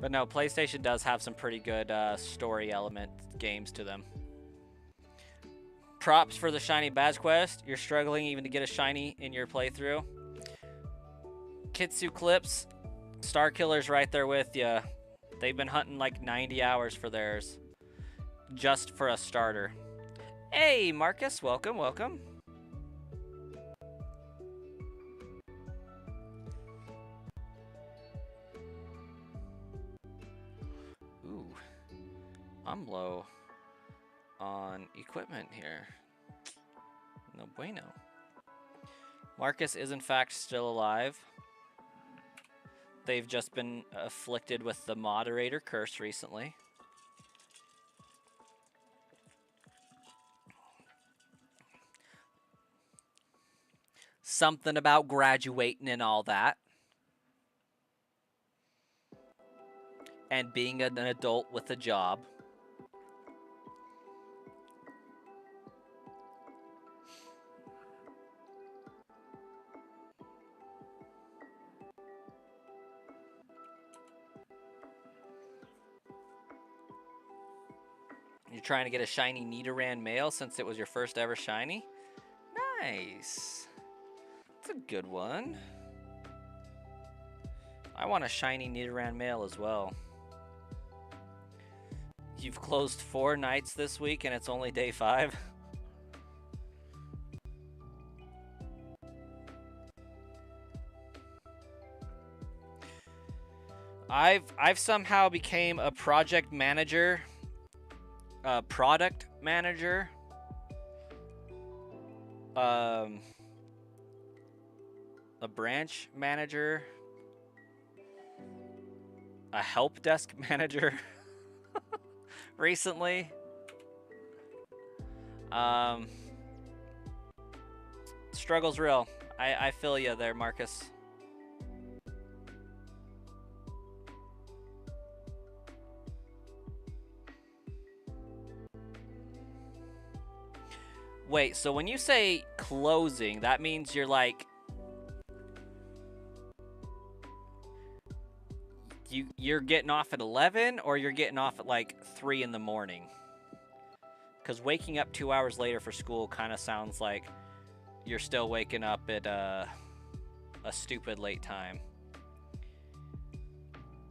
But no, PlayStation does have some pretty good story element games to them. Props for the shiny badge quest. You're struggling even to get a shiny in your playthrough. Kitsu Clips, Star Killer's right there with you. They've been hunting like 90 hours for theirs. Just for a starter. Hey, Marcus, welcome, welcome. Ooh, I'm low on equipment here. No bueno. Marcus is in fact still alive. They've just been afflicted with the moderator curse recently. Something about graduating and all that. And being an adult with a job. You're trying to get a shiny Nidoran male since it was your first ever shiny? Nice. That's a good one. I want a shiny Nidoran male as well. You've closed 4 nights this week and it's only day 5? I've somehow became a project manager, a product manager, a branch manager, a help desk manager recently. Struggle's real. I feel you there, Marcus. Wait, so when you say closing, that means you're like you're getting off at 11 or you're getting off at like 3 in the morning? Because waking up 2 hours later for school kind of sounds like you're still waking up at a stupid late time.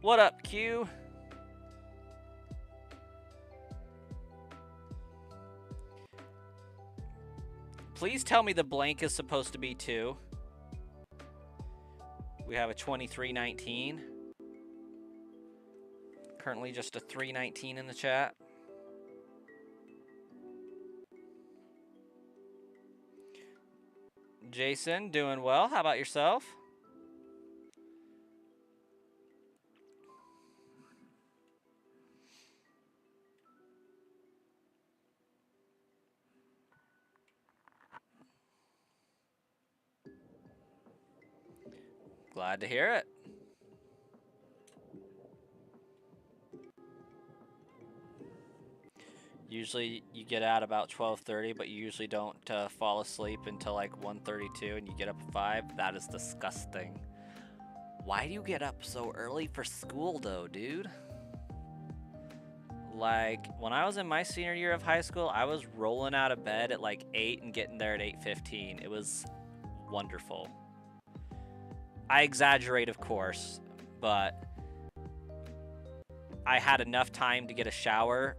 What up, Q? Please tell me the blank is supposed to be 2. We have a 2319. Currently just a 319 in the chat. Jason, doing well. How about yourself? Glad to hear it. Usually you get out about 12:30, but you usually don't fall asleep until like 1:32 and you get up at 5. That is disgusting. Why do you get up so early for school though, dude? Like, when I was in my senior year of high school, I was rolling out of bed at like 8 and getting there at 8:15. It was wonderful. I exaggerate, of course, but I had enough time to get a shower,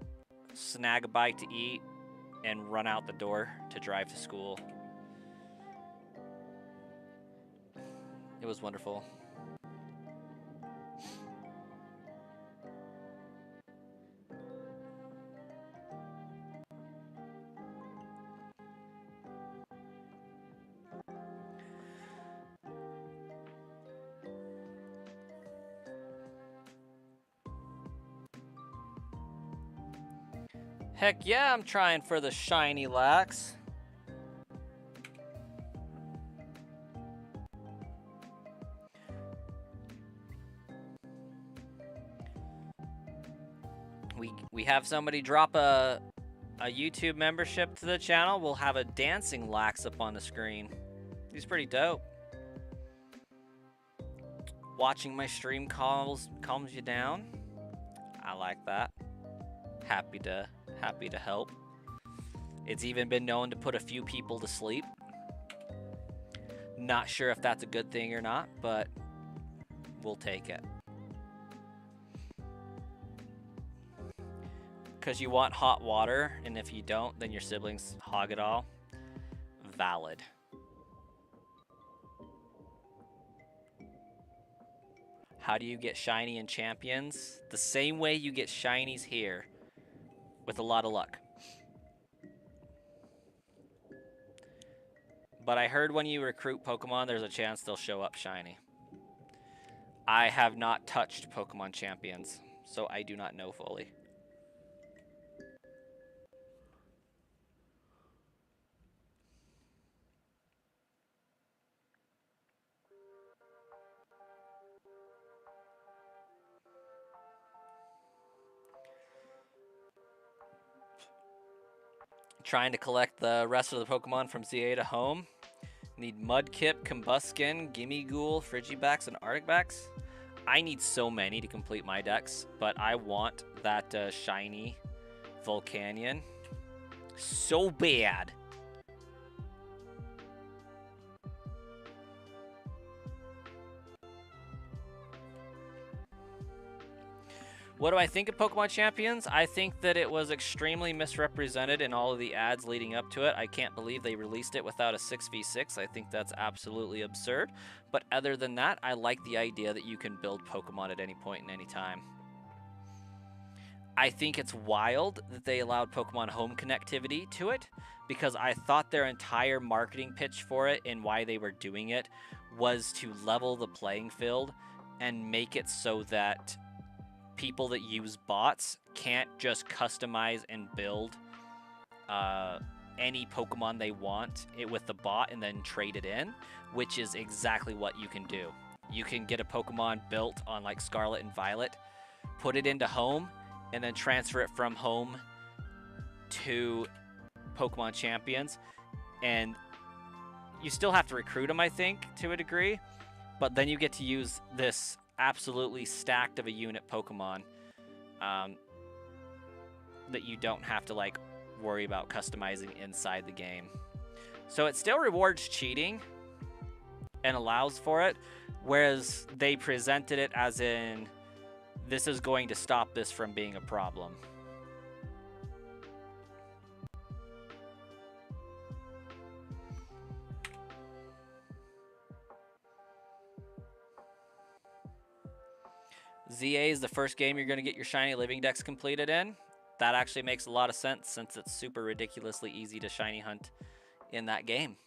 snag a bite to eat, and run out the door to drive to school. It was wonderful. Heck yeah, I'm trying for the shiny lax. We have somebody drop a YouTube membership to the channel. We'll have a dancing lax up on the screen. He's pretty dope. Watching my stream calms you down. I like that. Happy to help. It's even been known to put a few people to sleep. Not sure if that's a good thing or not, but we'll take it. Because you want hot water, and if you don't, then your siblings hog it all. Valid. How do you get shiny in Champions? The same way you get shinies here, with a lot of luck. But I heard when you recruit Pokemon, there's a chance they'll show up shiny. I have not touched Pokemon Champions, so I do not know fully. Trying to collect the rest of the Pokemon from ZA to home. Need Mudkip, Combuskin, Gimmighoul, Frigibax, and Arcticbax. I need so many to complete my decks, but I want that shiny Volcanion so bad. What do I think of Pokemon Champions? I think that it was extremely misrepresented in all of the ads leading up to it. I can't believe they released it without a 6v6. I think that's absolutely absurd. But other than that, I like the idea that you can build Pokemon at any point in any time. I think it's wild that they allowed Pokemon Home connectivity to it, because I thought their entire marketing pitch for it and why they were doing it was to level the playing field and make it so that people that use bots can't just customize and build any Pokemon they want with the bot and then trade it in, which is exactly what you can do. You can get a Pokemon built on like Scarlet and Violet, put it into home, and then transfer it from home to Pokemon Champions. And you still have to recruit them, I think, to a degree, but then you get to use this absolutely stacked of a unit Pokemon that you don't have to like worry about customizing inside the game. So it still rewards cheating and allows for it, whereas they presented it as in this is going to stop this from being a problem. ZA is the first game you're going to get your shiny living dex completed in. That actually makes a lot of sense since it's super ridiculously easy to shiny hunt in that game.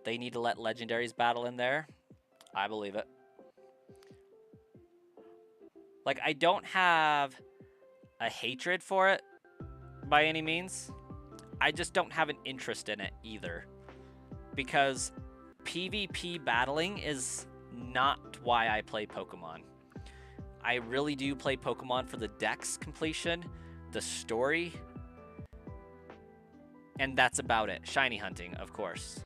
They need to let legendaries battle in there. I believe it. Like, I don't have a hatred for it by any means. I just don't have an interest in it either. Because PvP battling is not why I play Pokemon. I really do play Pokemon for the dex completion, the story, and that's about it. Shiny hunting, of course.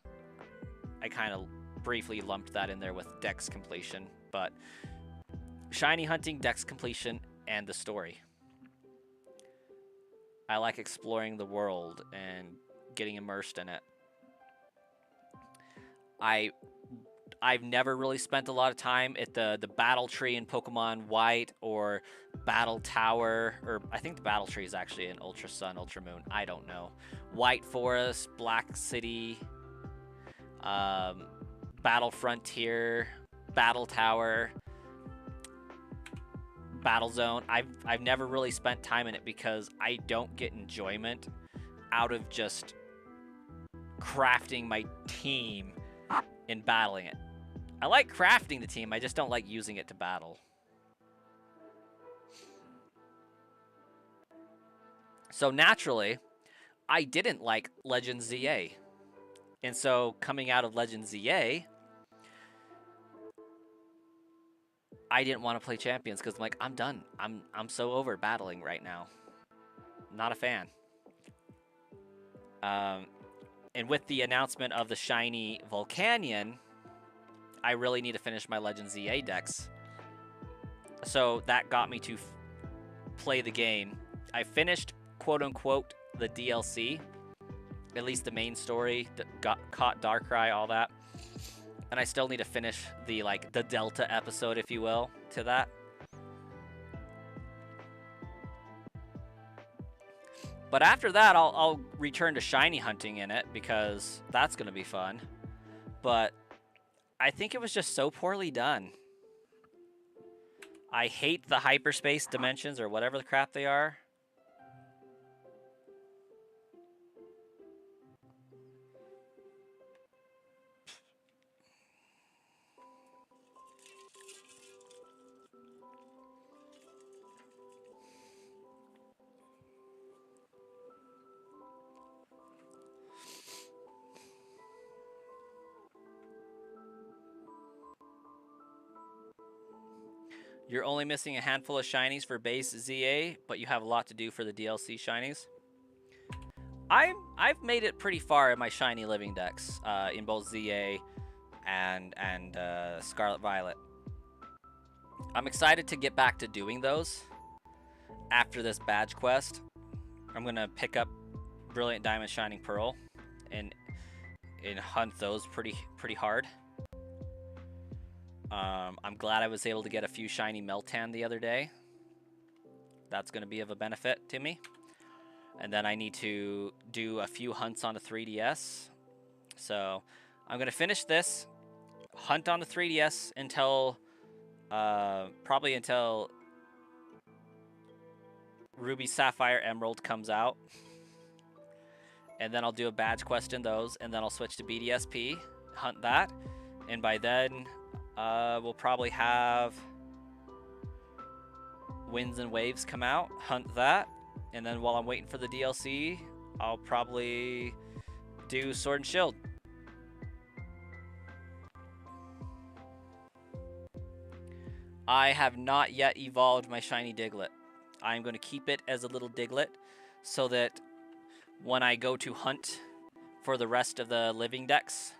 I kind of briefly lumped that in there with dex completion, but shiny hunting, dex completion, and the story. I like exploring the world and getting immersed in it. I've never really spent a lot of time at the battle tree in Pokemon White or Battle Tower, or I think the battle tree is actually in Ultra Sun, Ultra Moon. I don't know. White Forest, Black City, Battle Frontier, Battle Tower, Battle Zone. I've never really spent time in it because I don't get enjoyment out of just crafting my team in battling it. I like crafting the team, I just don't like using it to battle. So naturally, I didn't like Legends ZA. And so coming out of Legends ZA, I didn't want to play Champions because I'm like, I'm done. I'm so over battling right now. Not a fan. And with the announcement of the shiny Volcanion, I really need to finish my Legends ZA decks. So that got me to play the game. I finished, quote-unquote, the DLC. At least the main story, caught Darkrai, all that. And I still need to finish the Delta episode, if you will, to that. But after that, I'll return to shiny hunting in it because that's going to be fun. But I think it was just so poorly done. I hate the hyperspace dimensions or whatever the crap they are. You're only missing a handful of shinies for base ZA, but you have a lot to do for the DLC shinies. I've made it pretty far in my shiny living decks in both ZA and Scarlet Violet. I'm excited to get back to doing those after this badge quest. I'm gonna pick up Brilliant Diamond Shining Pearl and hunt those pretty hard. I'm glad I was able to get a few shiny Meltan the other day. That's going to be of a benefit to me. And then I need to do a few hunts on the 3DS. So I'm going to finish this, hunt on the 3DS until, probably until Ruby, Sapphire, Emerald comes out. And then I'll do a badge quest in those, and then I'll switch to BDSP, hunt that. And by then, we'll probably have Winds and Waves come out, hunt that, and then while I'm waiting for the DLC, I'll probably do Sword and Shield. I have not yet evolved my shiny Diglett. I'm going to keep it as a little Diglett so that when I go to hunt for the rest of the living decks,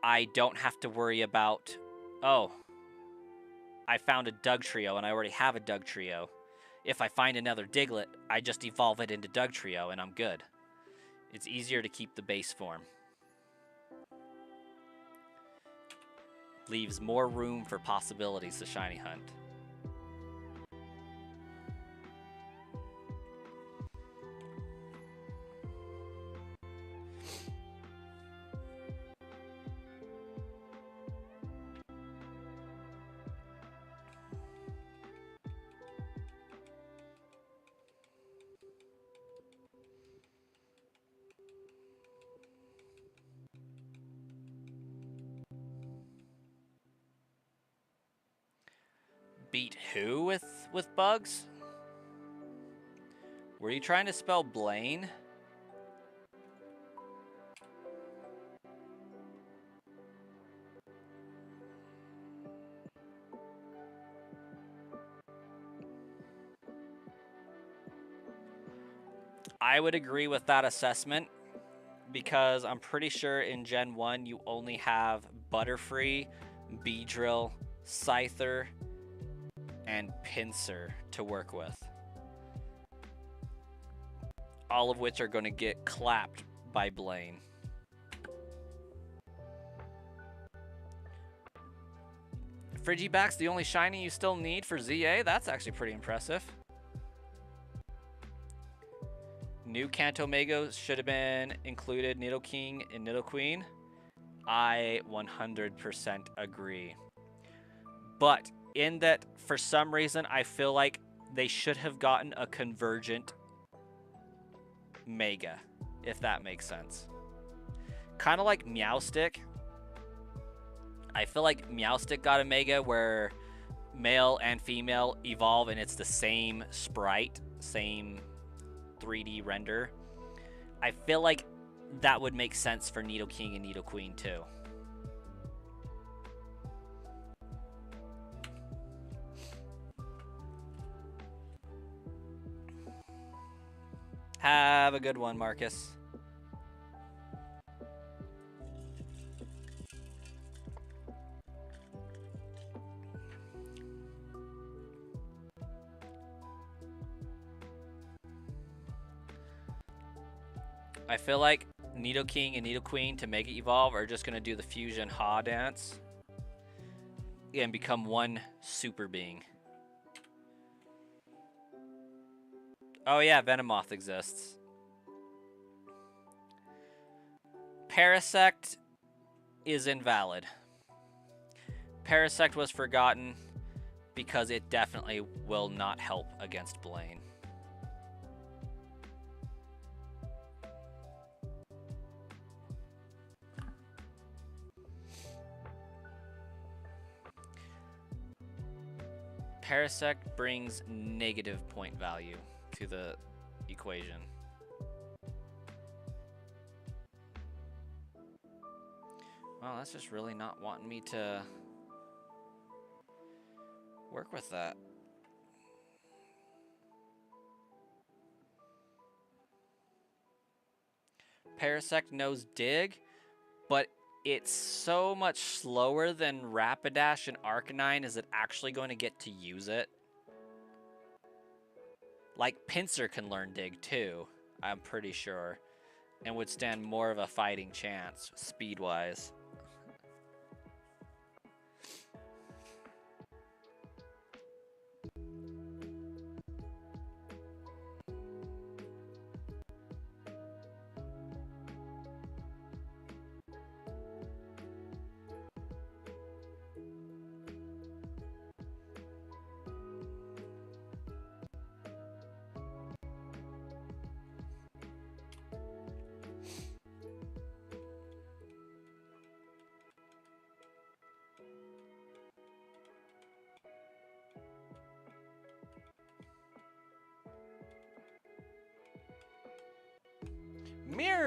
I don't have to worry about, oh, I found a Dugtrio and I already have a Dugtrio. If I find another Diglett, I just evolve it into Dugtrio and I'm good. It's easier to keep the base form. Leaves more room for possibilities to shiny hunt. Beat who with bugs? Were you trying to spell Blaine? I would agree with that assessment because I'm pretty sure in Gen 1 you only have Butterfree, Beedrill, Scyther, and Pinsir to work with. All of which are going to get clapped by Blaine. Frigiback's the only shiny you still need for ZA? That's actually pretty impressive. New Kanto Mago should have been included Nidoking and Nidoqueen. I 100% agree. But in that, for some reason, I feel like they should have gotten a convergent Mega, if that makes sense. Kind of like Meowstic. I feel like Meowstic got a Mega where male and female evolve and it's the same sprite, same 3D render. I feel like that would make sense for Nidoking and Nidoqueen too. Have a good one, Marcus. I feel like Nidoking and Nidoqueen to Mega Evolve are just going to do the Fusion Ha dance and become one super being. Oh yeah, Venomoth exists. Parasect is invalid. Parasect was forgotten because it definitely will not help against Blaine. Parasect brings negative point value to the equation. Well, that's just really not wanting me to work with that. Parasect knows Dig, but it's so much slower than Rapidash and Arcanine. Is it actually going to get to use it? Like, Pinsir can learn Dig too, I'm pretty sure, and would stand more of a fighting chance, speed-wise.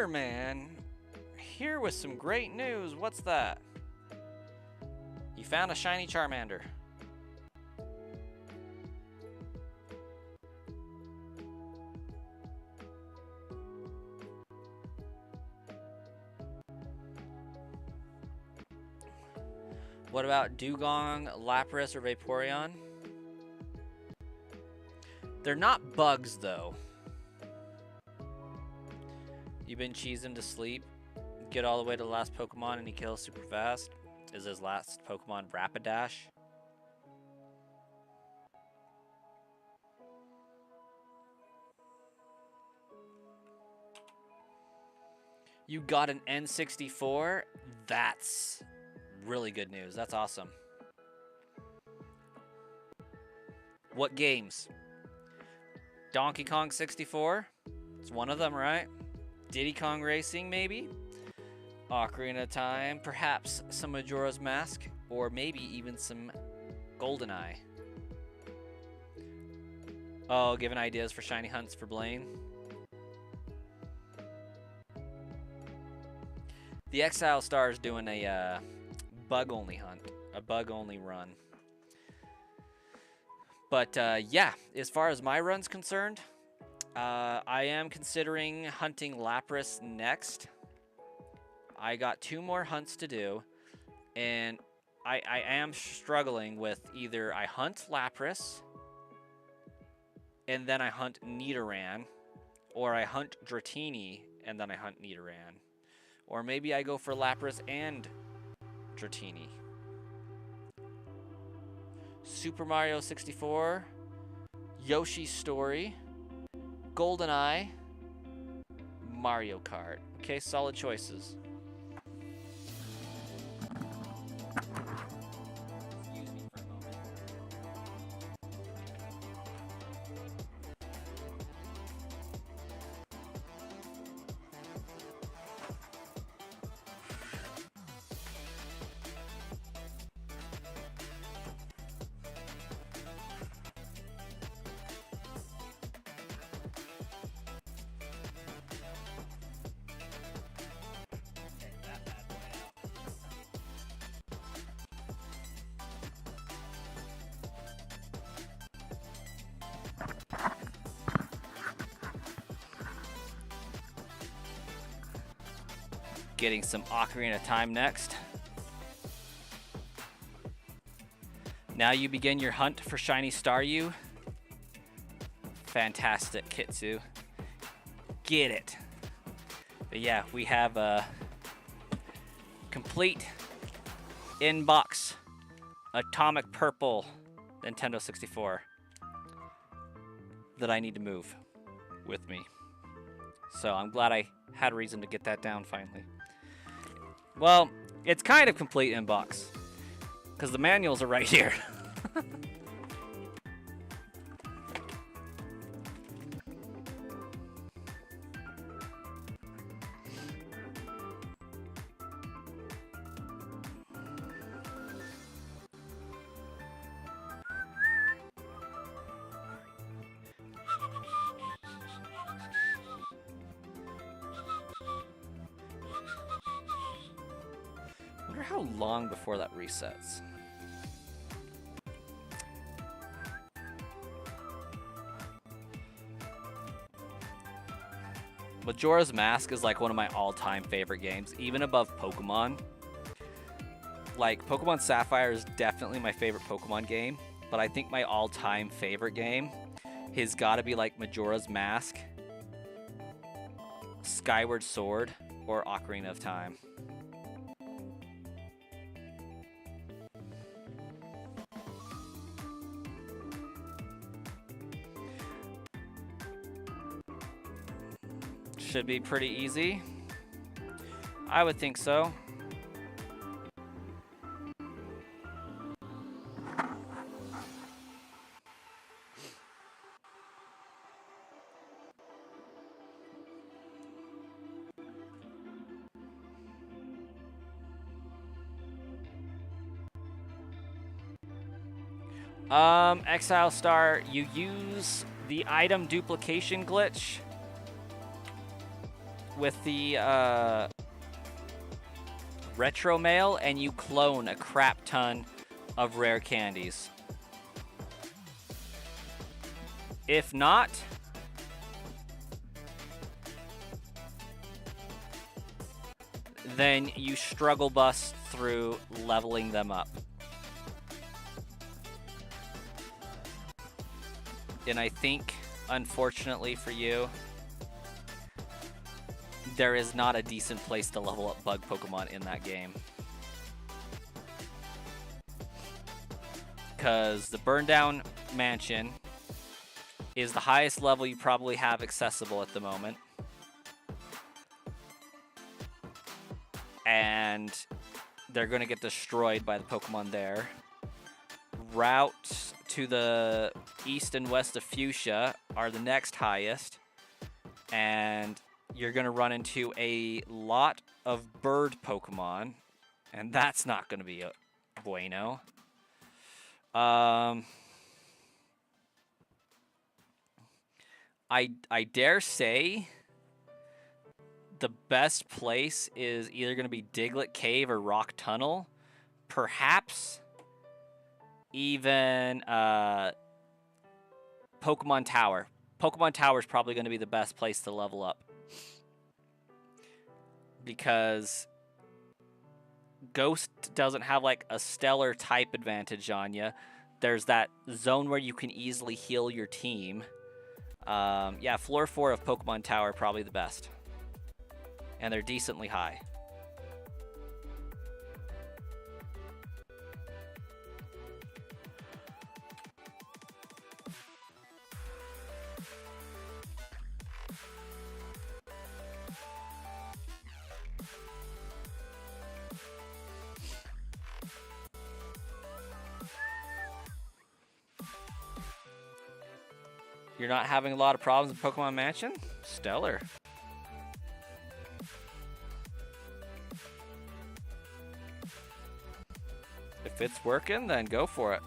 here, man. Here with some great news. What's that? You found a shiny Charmander. What about Dugong, Lapras, or Vaporeon? They're not bugs, though. You've been cheesing to sleep. Get all the way to the last Pokemon and he kills super fast. Is his last Pokemon Rapidash? You got an N64? That's really good news. That's awesome. What games? Donkey Kong 64? It's one of them, right? Diddy Kong Racing, maybe? Ocarina of Time, perhaps some Majora's Mask, or maybe even some GoldenEye. Oh, giving ideas for shiny hunts for Blaine. The Exile Star is doing a bug-only hunt, a bug-only run. But yeah, as far as my run's concerned, I am considering hunting Lapras next. I got 2 more hunts to do, and I am struggling with either I hunt Lapras, and then I hunt Nidoran, or I hunt Dratini, and then I hunt Nidoran. Or maybe I go for Lapras and Dratini. Super Mario 64, Yoshi's Story, GoldenEye, Mario Kart. Okay, solid choices. Excuse me for a moment. Getting some Ocarina of Time next. Now you begin your hunt for shiny Staryu. Fantastic, Kitsu. Get it. But yeah, we have a complete in-box Atomic Purple Nintendo 64 that I need to move with me. So I'm glad I had a reason to get that down finally. Well, it's kind of complete in-box, because the manuals are right here. How long before that resets? Majora's Mask is like one of my all-time favorite games, even above Pokemon. Like, Pokemon Sapphire is definitely my favorite Pokemon game, but I think my all-time favorite game has got to be like Majora's Mask, Skyward Sword, or Ocarina of Time. Should be pretty easy. I would think so. Exile Star, you use the item duplication glitch with the retro mail and you clone a crap ton of rare candies. If not, then you struggle bus through leveling them up. And I think, unfortunately for you, there is not a decent place to level up bug Pokemon in that game. Because the Burndown Mansion is the highest level you probably have accessible at the moment. And they're going to get destroyed by the Pokemon there. Route to the east and west of Fuchsia are the next highest. And you're going to run into a lot of bird Pokemon. And that's not going to be a bueno. I dare say the best place is either going to be Diglett Cave or Rock Tunnel. Perhaps even Pokemon Tower. Pokemon Tower is probably going to be the best place to level up. Because Ghost doesn't have like a stellar type advantage on you. There's that zone where you can easily heal your team. Yeah, floor 4 of Pokemon Tower are probably the best. And they're decently high. You're not having a lot of problems in Pokemon Mansion? Stellar. If it's working, then go for it.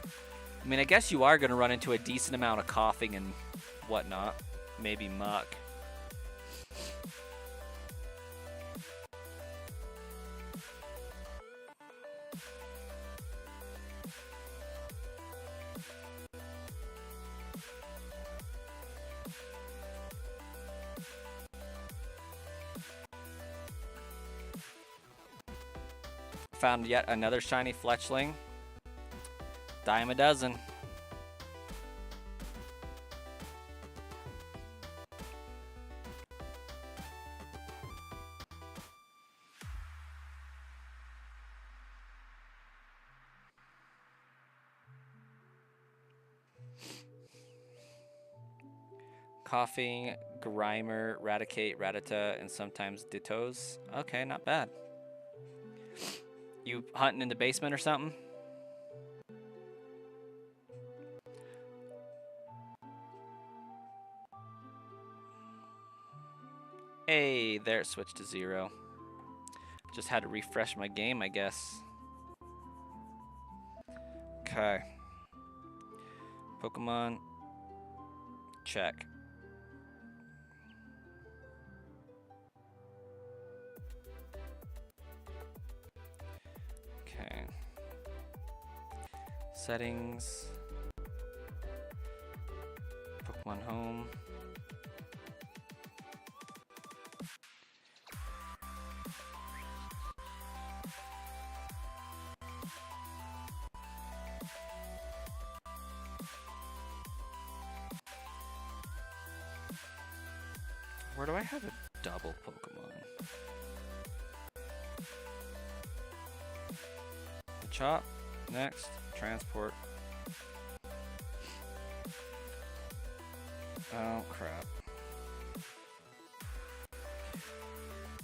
I mean, I guess you are going to run into a decent amount of coughing and whatnot. Maybe muck. Found yet another shiny Fletchling. Dime a dozen. Coughing, Grimer, Raticate, Rattata, and sometimes Dittos. Okay, not bad. You hunting in the basement or something? Hey, there it switched to 0. Just had to refresh my game, I guess. Okay. Pokemon. Check. Okay. Settings. Pokemon Home. Where do I have a double Pokemon? Chop. Next. Transport. Oh, crap.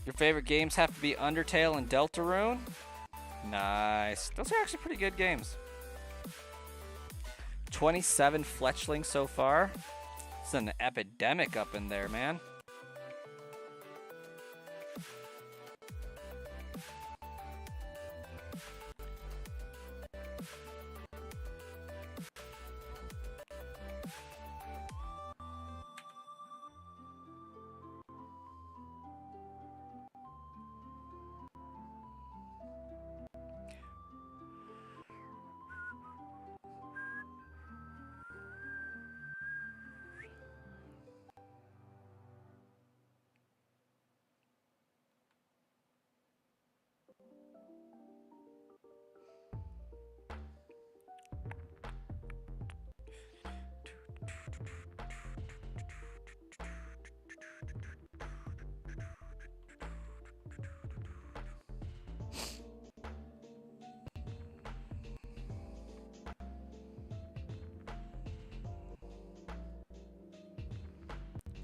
Your favorite games have to be Undertale and Deltarune? Nice. Those are actually pretty good games. 27 Fletchlings so far. It's an epidemic up in there, man.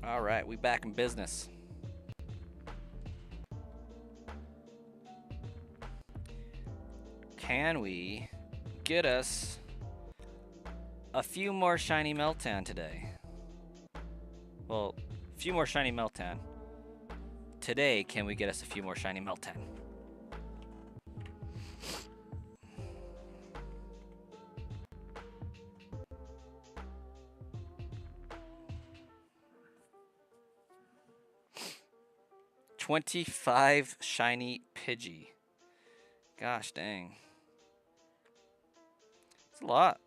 All right, we back in business. Can we get us a few more shiny Meltan today? Well, a few more shiny Meltan. Today, can we get us a few more shiny Meltan? $25 shiny Pidgey. Gosh dang. It's a lot.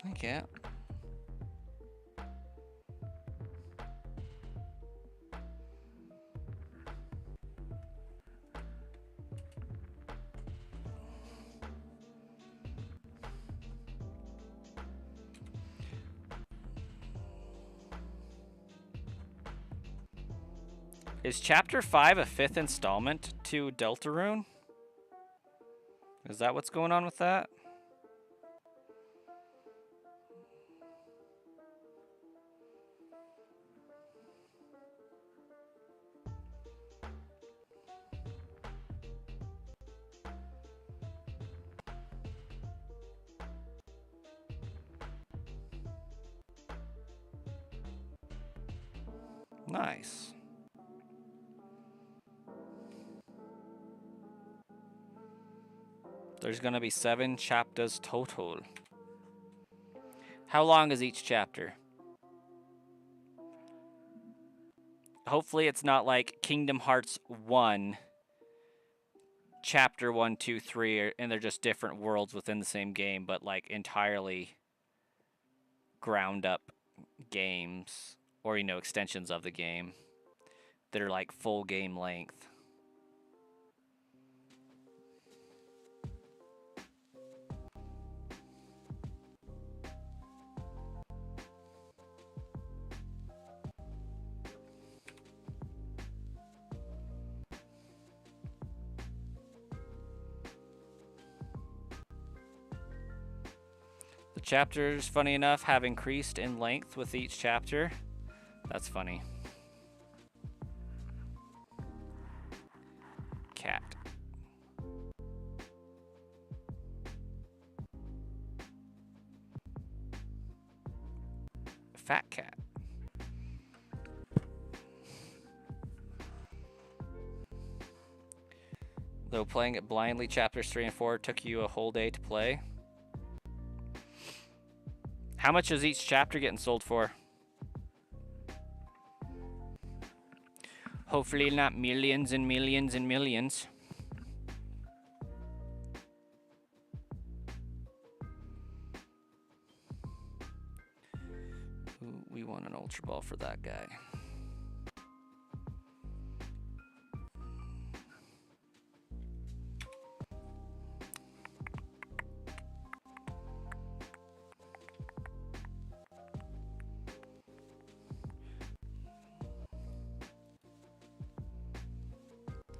I can't. Is Chapter 5 a 5th installment to Deltarune? Is that what's going on with that? Nice. There's gonna be 7 chapters total. How long is each chapter? Hopefully it's not like Kingdom Hearts 1, Chapter 1, 2, 3, and they're just different worlds within the same game, but like entirely ground up games, or, you know, extensions of the game that are like full game length. The chapters, funny enough, have increased in length with each chapter. That's funny. Cat. Fat cat. Though playing it blindly, chapters 3 and 4 took you a whole day to play. How much is each chapter getting sold for? Hopefully not millions and millions and millions. Ooh, we want an Ultra Ball for that guy.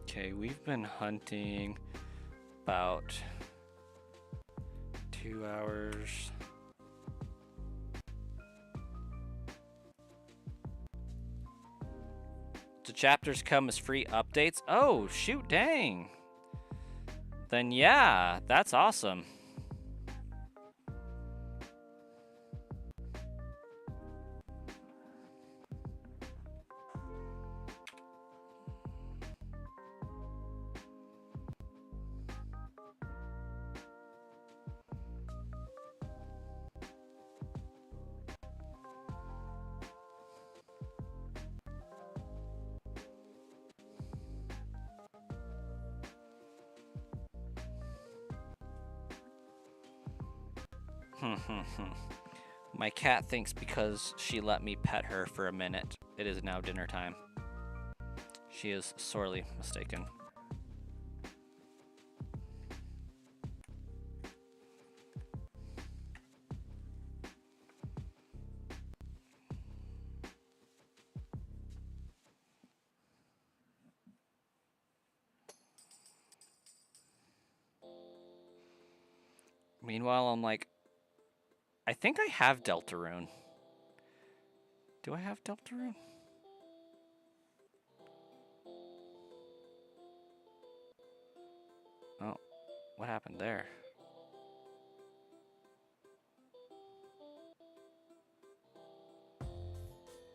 Okay, we've been hunting about 2 hours. The chapters come as free updates. Oh, shoot, dang. Then yeah, that's awesome. My cat thinks because she let me pet her for a minute, it is now dinner time. She is sorely mistaken. Meanwhile, I'm like, I think I have Deltarune. Do I have Deltarune? Oh, what happened there?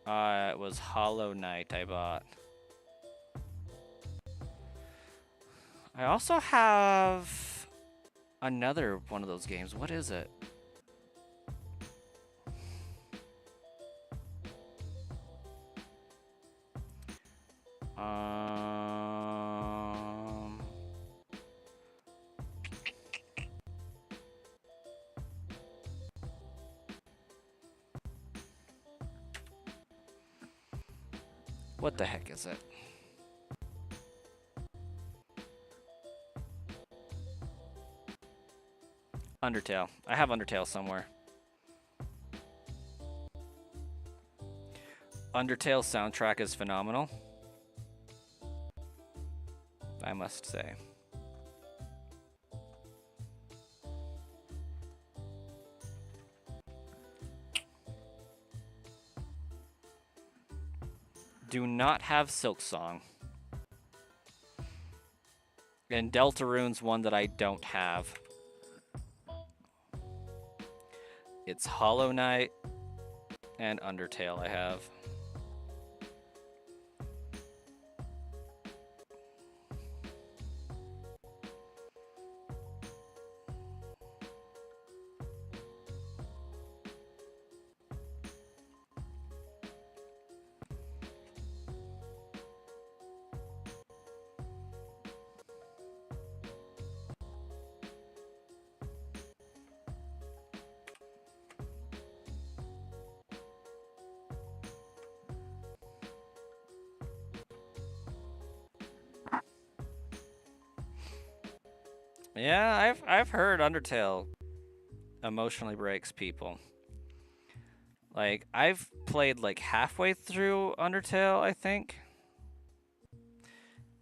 It was Hollow Knight I bought. I also have another one of those games. What is it? What the heck is it? Undertale. I have Undertale somewhere. Undertale soundtrack is phenomenal, I must say. Do not have Silksong. And Deltarune's one that I don't have. It's Hollow Knight and Undertale I have. Yeah, I've heard Undertale emotionally breaks people. Like, I've played like halfway through Undertale, I think.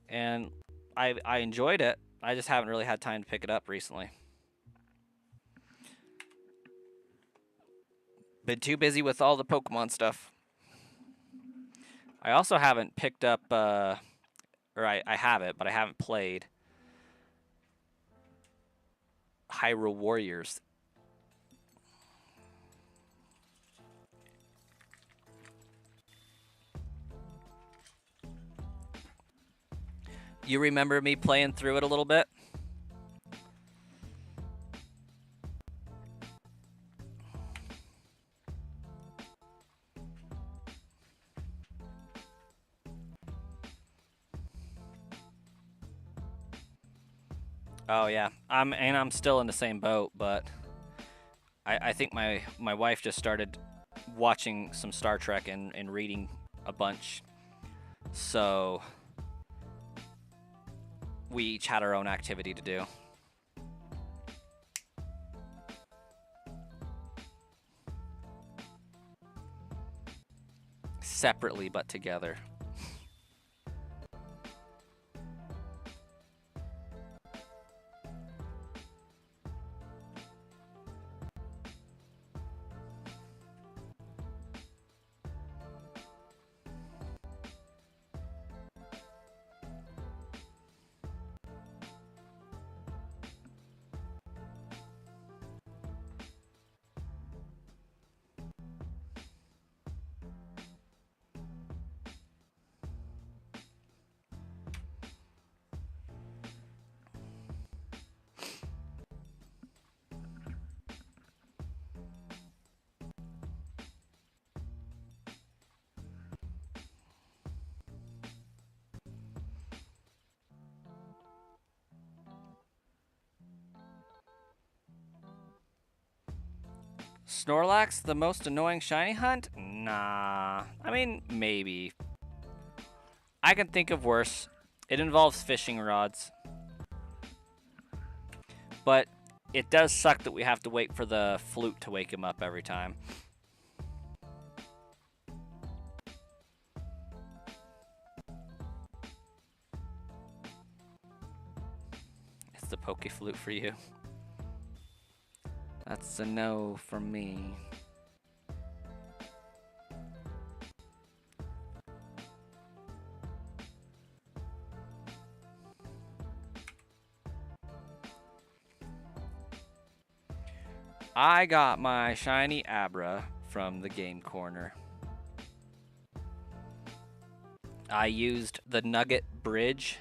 And I enjoyed it. I just haven't really had time to pick it up recently. Been too busy with all the Pokemon stuff. I also haven't picked up, or I have it, but I haven't played Hyrule Warriors. You remember me playing through it a little bit? Oh yeah, I'm still in the same boat, but I think my wife just started watching some Star Trek and reading a bunch, so we each had our own activity to do. Separately but together. Snorlax, the most annoying shiny hunt? Nah. I mean, maybe. I can think of worse. It involves fishing rods. But it does suck that we have to wait for the flute to wake him up every time. It's the poke flute for you. That's a no from me. I got my shiny Abra from the game corner. I used the Nugget Bridge,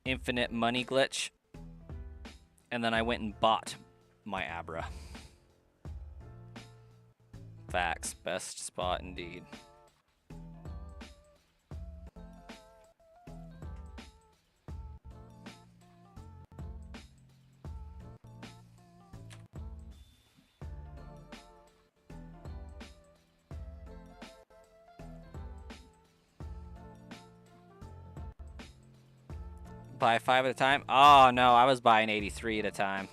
Infinite Money Glitch, and then I went and bought my Abra. Facts, best spot indeed. Buy 5 at a time? Oh no, I was buying 83 at a time.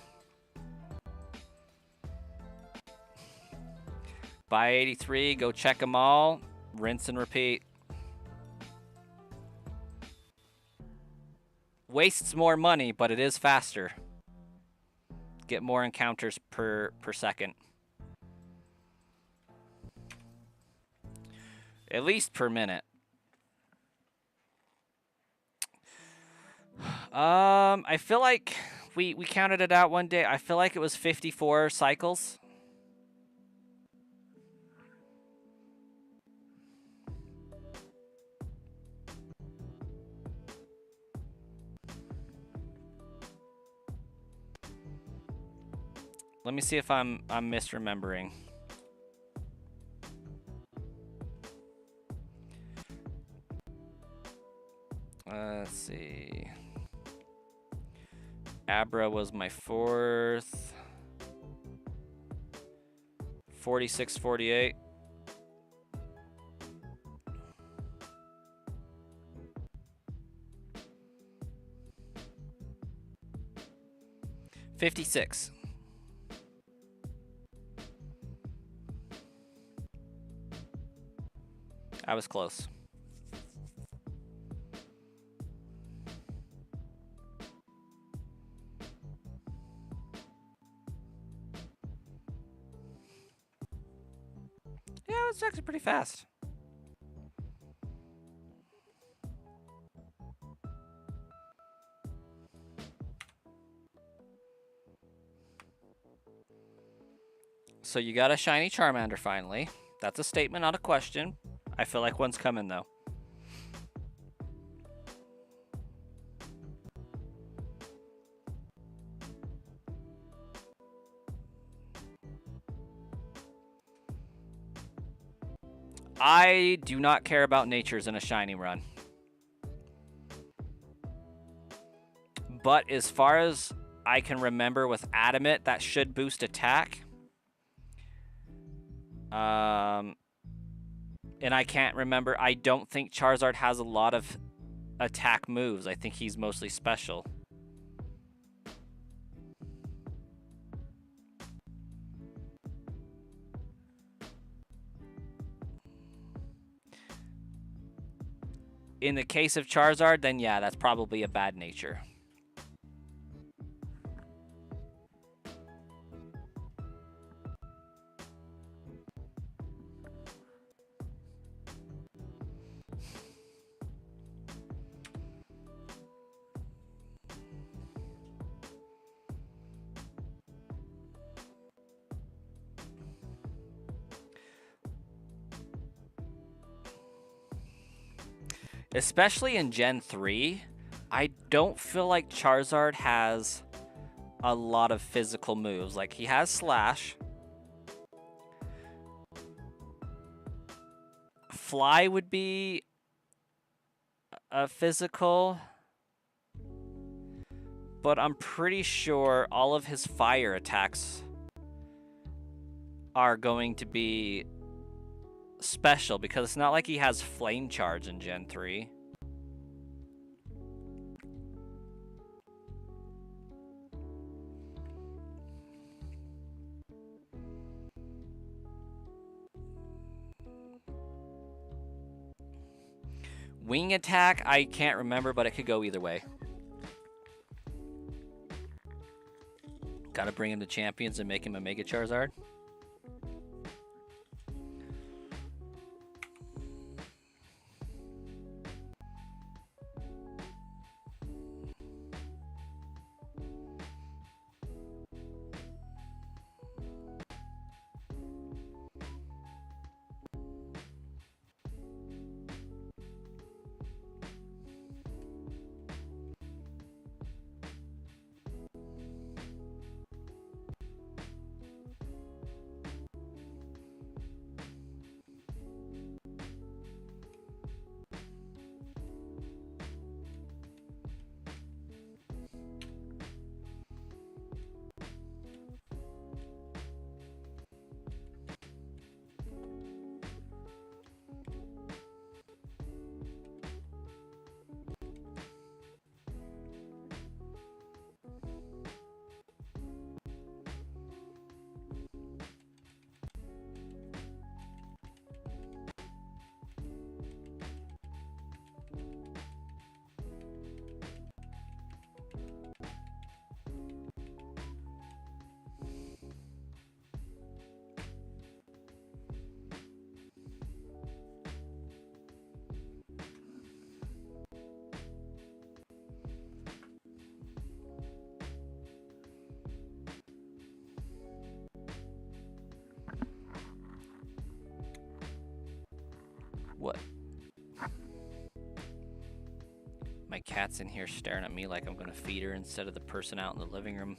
Buy 83, go check them all, rinse and repeat. Wastes more money, but it is faster. Get more encounters per second. At least per minute. I feel like we counted it out one day. I feel like it was 54 cycles. Let me see if I'm misremembering. Let's see. Abra was my 4th. 46, 48. $56. I was close. Yeah, it's actually pretty fast. So you got a shiny Charmander finally. That's a statement, not a question. I feel like one's coming though. I do not care about natures in a shiny run. But as far as I can remember with Adamant, that should boost attack. And I can't remember. I don't think Charizard has a lot of attack moves. I think he's mostly special. In the case of Charizard, then yeah, that's probably a bad nature. Especially in Gen 3, I don't feel like Charizard has a lot of physical moves. Like, he has Slash. Fly would be a physical. But I'm pretty sure all of his fire attacks are going to be special because it's not like he has flame charge in Gen 3. Wing attack, I can't remember, but it could go either way. Gotta bring him to champions and make him a Mega Charizard. What? My cat's in here staring at me like I'm gonna feed her instead of the person out in the living room.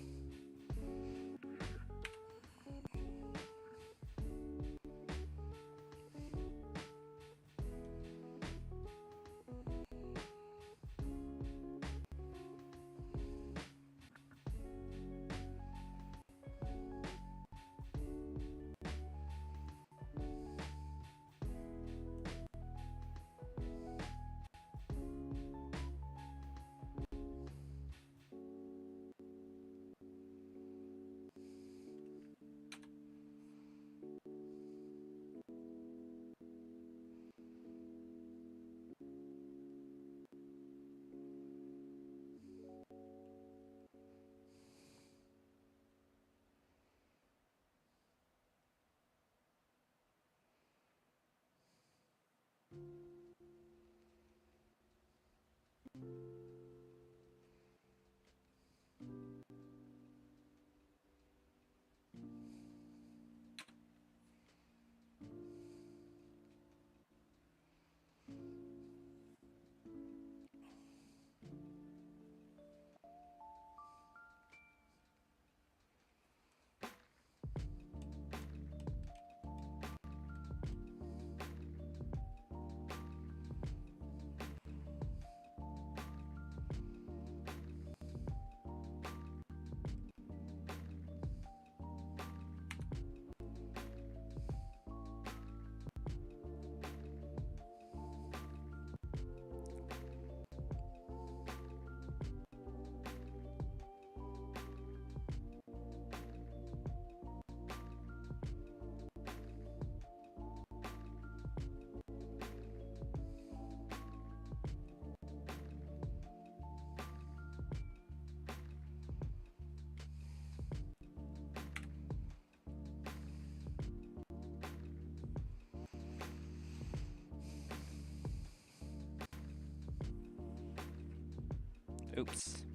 Oops.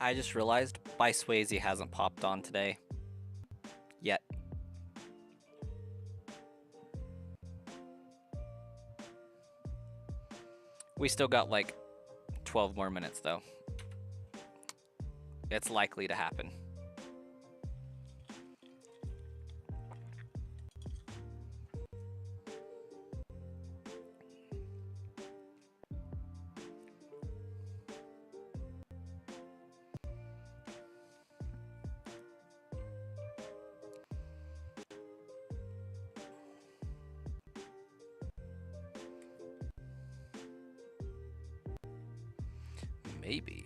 I just realized By Swayze hasn't popped on today. Yet. We still got like 12 more minutes though. It's likely to happen. Maybe.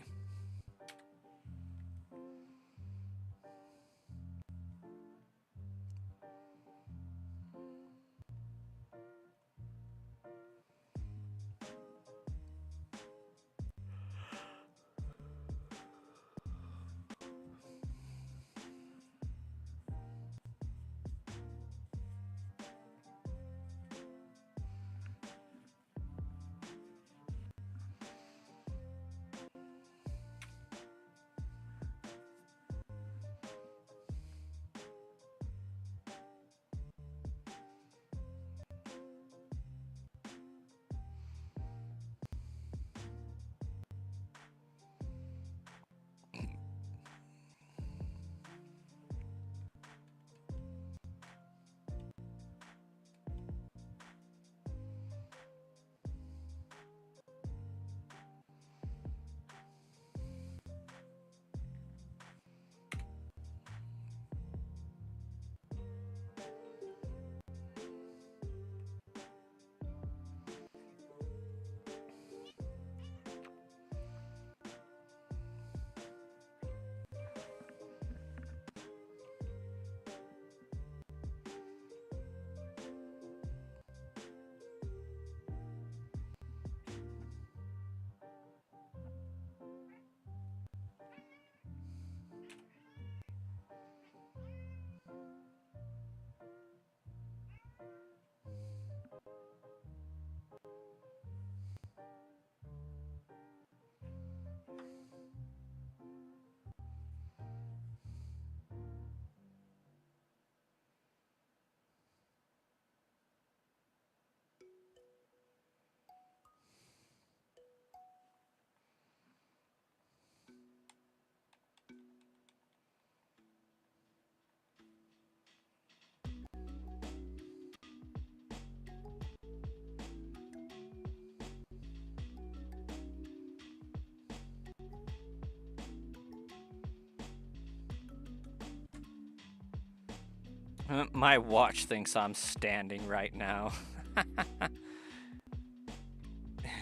My watch thinks I'm standing right now.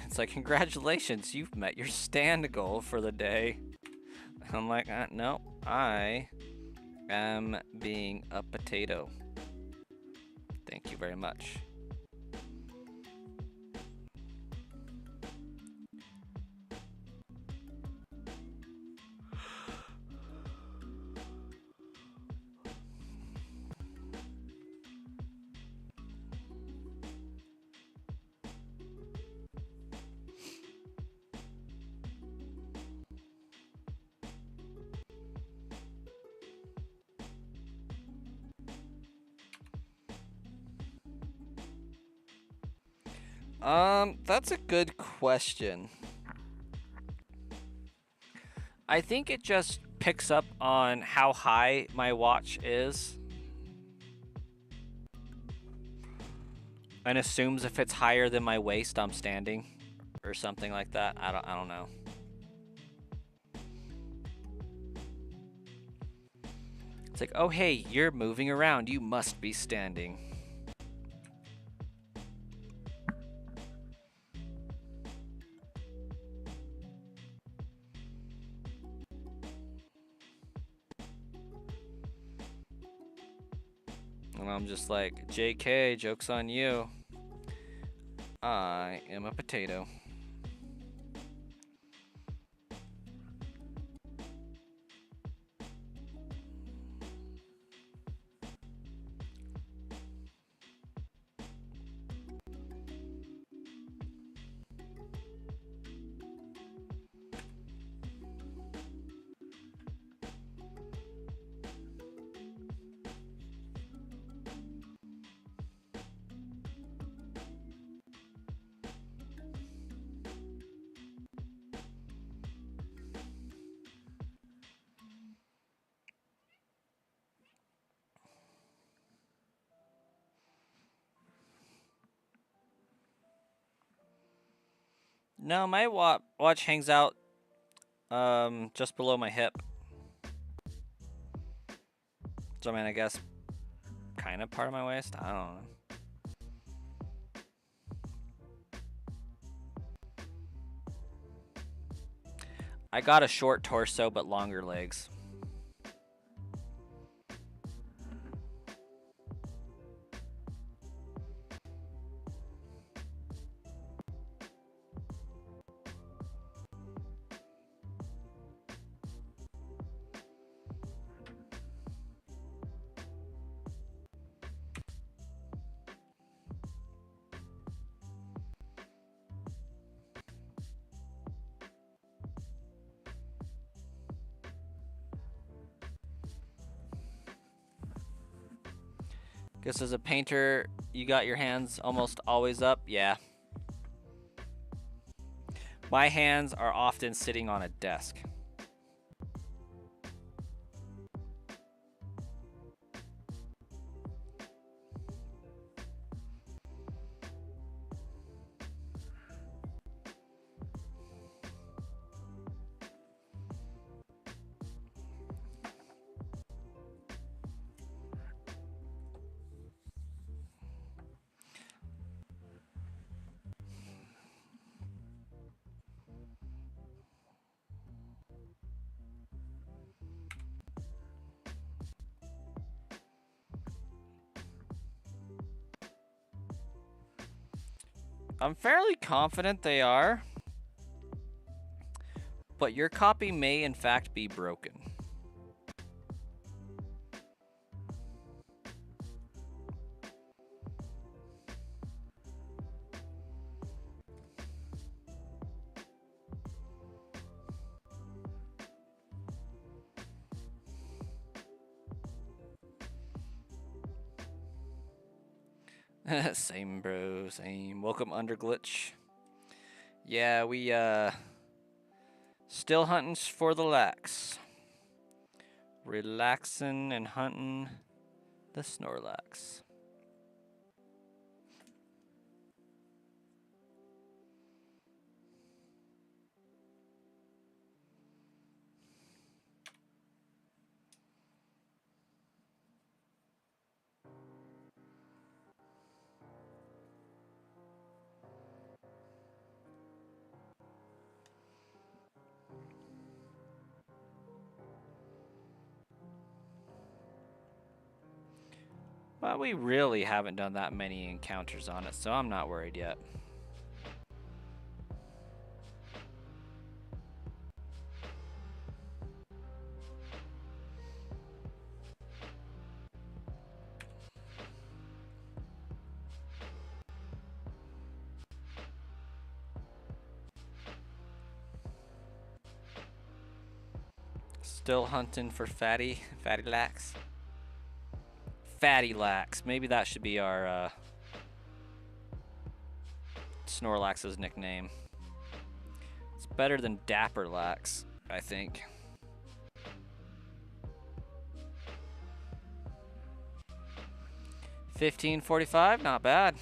It's like, congratulations, you've met your stand goal for the day. I'm like, no, I am being a potato. Thank you very much. That's a good question. I think it just picks up on how high my watch is and assumes if it's higher than my waist, I'm standing or something like that. I don't know. It's like, oh hey, you're moving around. You must be standing. And I'm just like, JK, joke's on you. I am a potato. No, my watch hangs out just below my hip. So I mean, I guess kind of part of my waist. I don't know. I got a short torso but longer legs. Guess as a painter, you got your hands almost always up? Yeah. My hands are often sitting on a desk. I'm fairly confident they are, but your copy may in fact be broken. Same, bro, same. Welcome, Underglitch. Yeah, we, still hunting for the lax. Relaxing and hunting the Snorlax. Well, we really haven't done that many encounters on it, so I'm not worried yet. Still hunting for fatty lax. Fatty lax. Maybe that should be our Snorlax's nickname. It's better than Dapper Lax, I think. $15.45, not bad.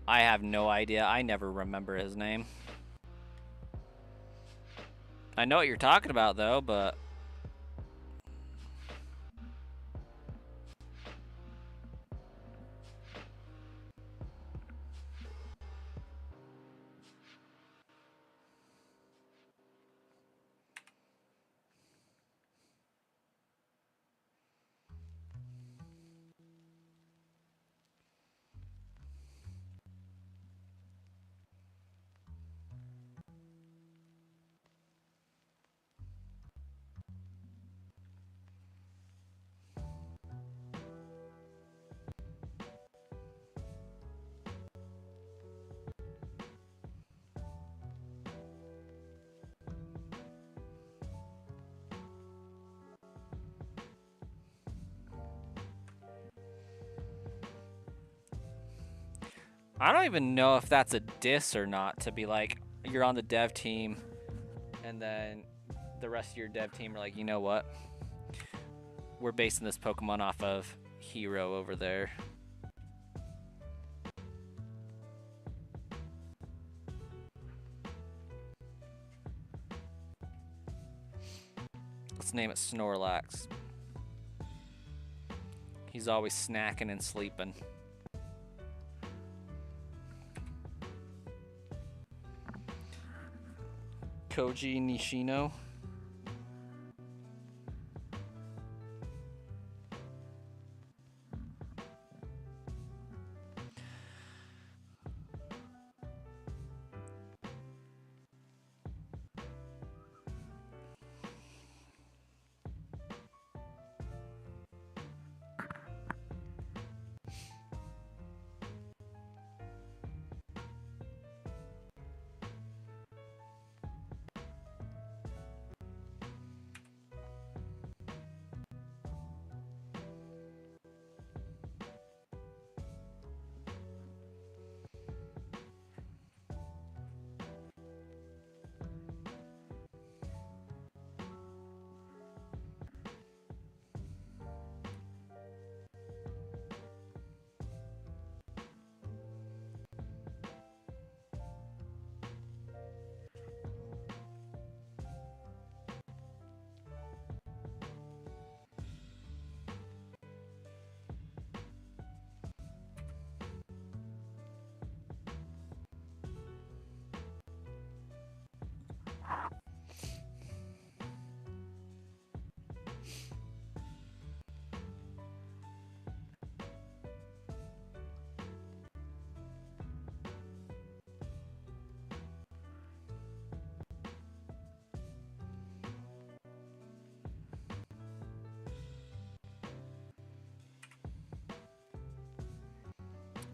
I have no idea. I never remember his name. I know what you're talking about, though, but... I don't even know if that's a diss or not, to be like, you're on the dev team, and then the rest of your dev team are like, you know what? We're basing this Pokemon off of Hero over there. Let's name it Snorlax. He's always snacking and sleeping. Koji Nishino.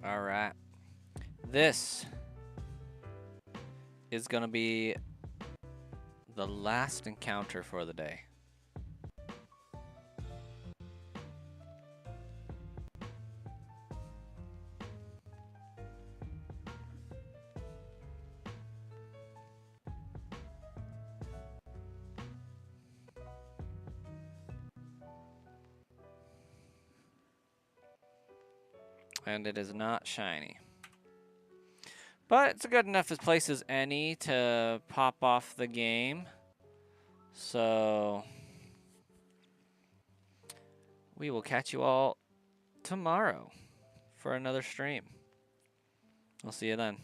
All right. This is going to be the last encounter for the day. And it is not shiny. But it's a good enough place as any to pop off the game. So we will catch you all tomorrow for another stream. I'll see you then.